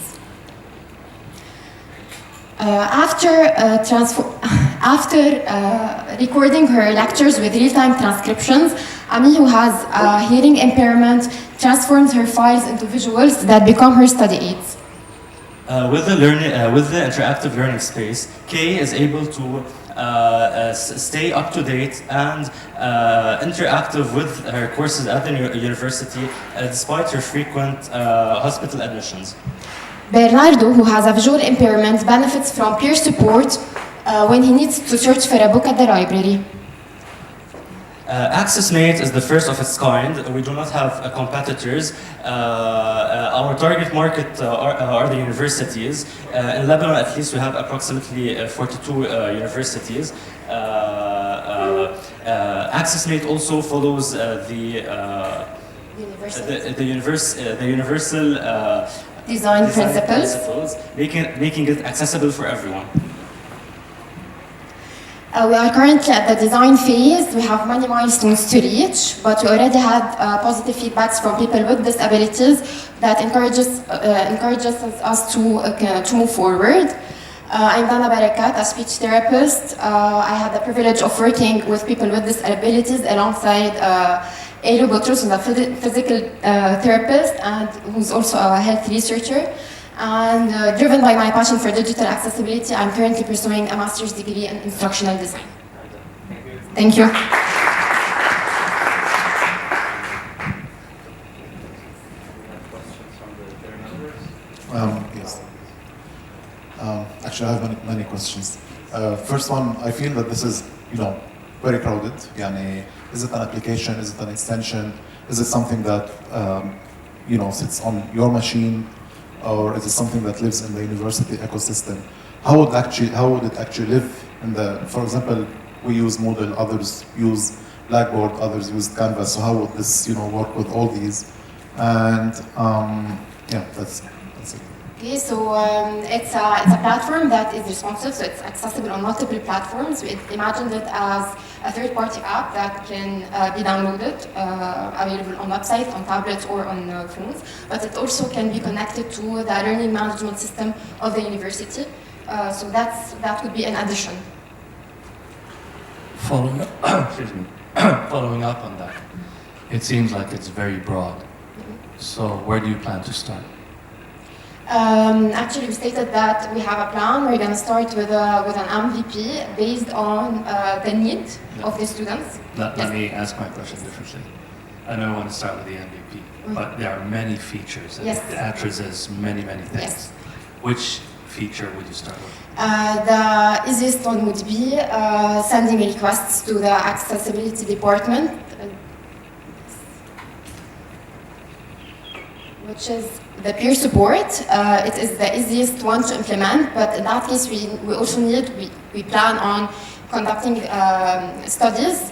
Speaker 2: After recording her lectures with real-time transcriptions, Ami, who has a hearing impairment, transforms her files into visuals that become her study aids.
Speaker 9: With the interactive learning space, Kay is able to stay up to date and interactive with her courses at the university, despite her frequent hospital admissions.
Speaker 2: Bernardo, who has a visual impairment, benefits from peer support when he needs to search for a book at the library.
Speaker 9: AccessMate is the first of its kind. We do not have competitors. Our target market are the universities. In Lebanon, at least, we have approximately 42 universities. AccessMate also follows the universal
Speaker 2: design principles,
Speaker 9: making it accessible for everyone.
Speaker 2: We are currently at the design phase. We have many milestones to reach, but we already had positive feedbacks from people with disabilities that encourages us to move forward. I'm Dana Barakat, a speech therapist. I had the privilege of working with people with disabilities alongside Elo Botros, who's a physical therapist and who's also a health researcher. And driven by my passion for digital accessibility, I'm currently pursuing a master's degree in instructional design. Thank you.
Speaker 6: Yes. Actually, I have many questions. First one, I feel that this is, very crowded. Is it an application? Is it an extension? Is it something that, sits on your machine? Or is it something that lives in the university ecosystem? How would it actually live in the, for example, we use Moodle, others use Blackboard, others use Canvas, so how would this, work with all these? And that's it.
Speaker 2: Okay, so it's a platform that is responsive, so it's accessible on multiple platforms. We imagined it as a third-party app that can be downloaded, available on websites, on tablets, or on phones. But it also can be connected to the learning management system of the university. So that would be an addition.
Speaker 15: Following up on that, it seems like it's very broad. So where do you plan to start?
Speaker 2: Actually, we stated that we have a plan. We're going to start with an MVP based on the need of the students.
Speaker 15: Let me ask my question differently. I know I want to start with the MVP, but there are many features.
Speaker 2: Yes.
Speaker 15: It addresses many things.
Speaker 2: Yes.
Speaker 15: Which feature would you start with?
Speaker 2: The easiest one would be sending requests to the accessibility department, which is the peer support. It is the easiest one to implement, but in that case, we also we plan on conducting studies,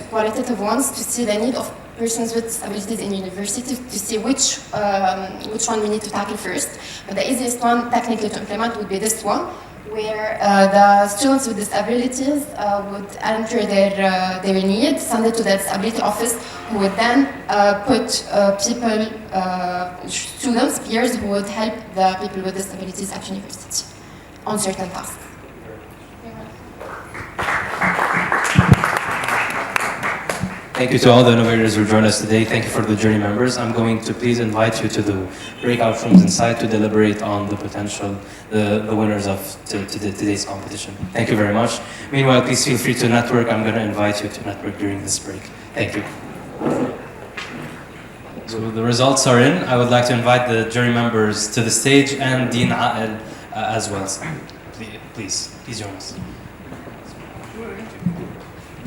Speaker 2: qualitative ones, to see the need of persons with disabilities in university, to see which one we need to tackle first. But the easiest one technically to implement would be this one, where the students with disabilities would enter their need, send it to the disability office, who would then put students, peers, who would help the people with disabilities at university on certain tasks.
Speaker 1: Thank you to all the innovators who joined us today. Thank you for the jury members. I'm going to please invite you to the breakout rooms inside to deliberate on the potential, the winners of today's competition. Thank you very much. Meanwhile, please feel free to network. I'm going to invite you to network during this break. Thank you. So the results are in. I would like to invite the jury members to the stage and Dean Ael as well. Please join us.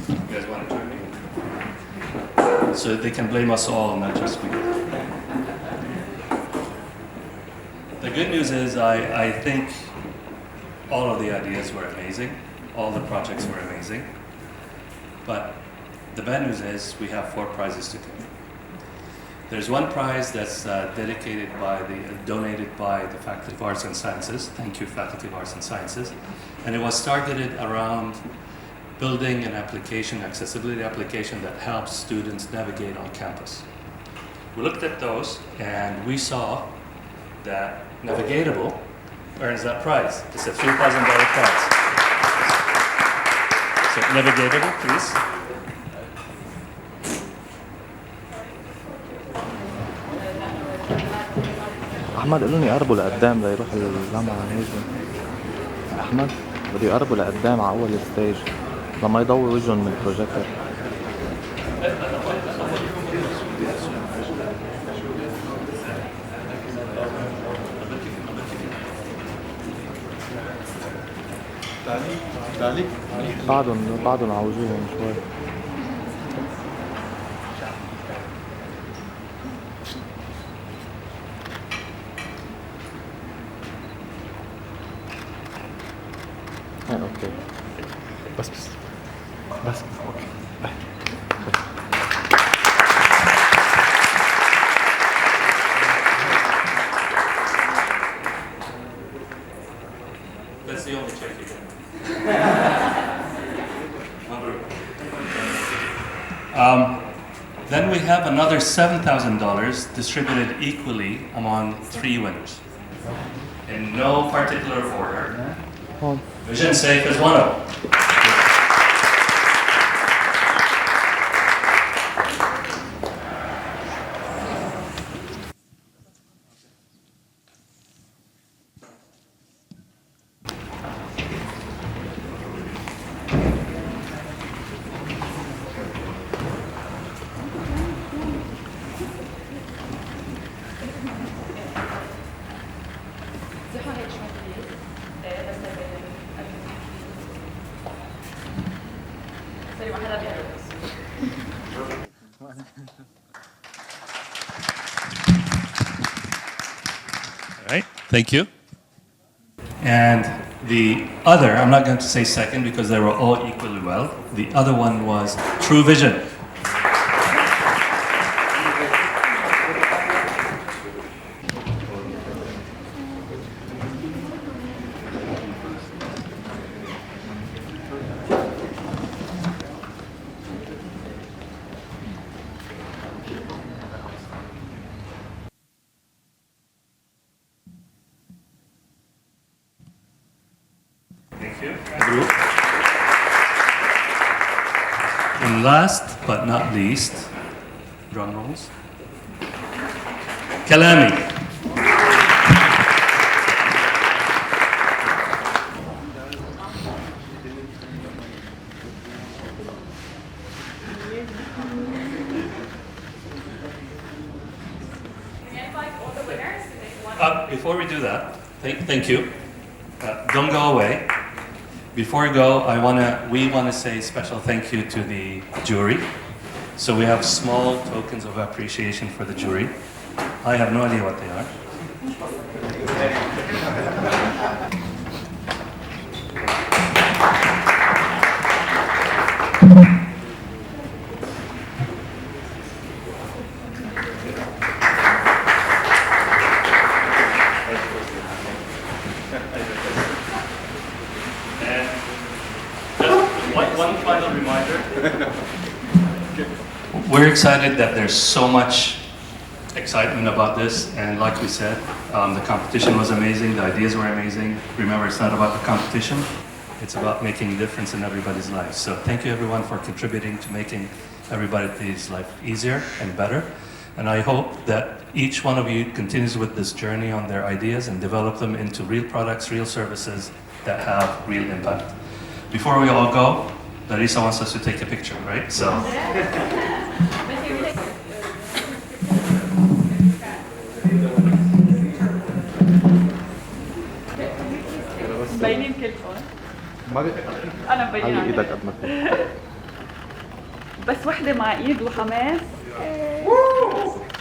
Speaker 12: You guys want to join me? So they can blame us all, not just me. The good news is I think all of the ideas were amazing. All the projects were amazing. But the bad news is we have 4 prizes to give. There's one prize that's donated by the Faculty of Arts and Sciences. Thank you, Faculty of Arts and Sciences. And it was targeted around building an application, accessibility application that helps students navigate on campus. We looked at those and we saw that Navigatable earns that prize. It's a $3,000 prize. So Navigatable, please.
Speaker 16: احمد قالوا لي يقربوا لقدام ليروح الجامعه هيك. احمد بده يقربوا لقدام على اول الستيج لما يضوي وجههم من البروجيكتور.
Speaker 6: تعليق
Speaker 16: بعضهم على وجوههم شوي. اوكي بس اوكي
Speaker 12: That's the only check you get. Then we have another $7,000 distributed equally among 3 winners, in no particular order. Vision Safe is one of them. All right, thank you. And the other, I'm not going to say second because they were all equally well. The other one was True Vision. Group. And last but not least, drum rolls, Kalami. Before we do that, thank you. Don't go away. Before we go, we want to say special thank you to the jury. So we have small tokens of appreciation for the jury. I have no idea what they are. And just one final reminder. We're excited that there's so much excitement about this, and like we said, the competition was amazing, the ideas were amazing. Remember, it's not about the competition, it's about making a difference in everybody's lives. So thank you everyone for contributing to making everybody's life easier and better. And I hope that each one of you continues with this journey on their ideas and develop them into real products, real services that have real impact. Before we all go, Larissa wants us to take a picture, right? So.
Speaker 17: مبينين كلكم. أنا مبينة.
Speaker 16: علي إيدك قد ما فيك.
Speaker 17: بس وحدة مع إيد وحماس.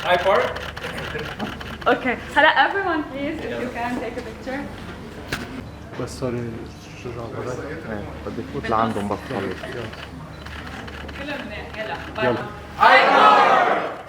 Speaker 12: Hi, Park.
Speaker 17: Okay. هلا everyone please if you can take a picture.
Speaker 16: بس سوري شو جاب بدي فوت لعندهم بس.
Speaker 17: كلنا منيح. يلا.
Speaker 16: يلا.
Speaker 17: Hi, Park.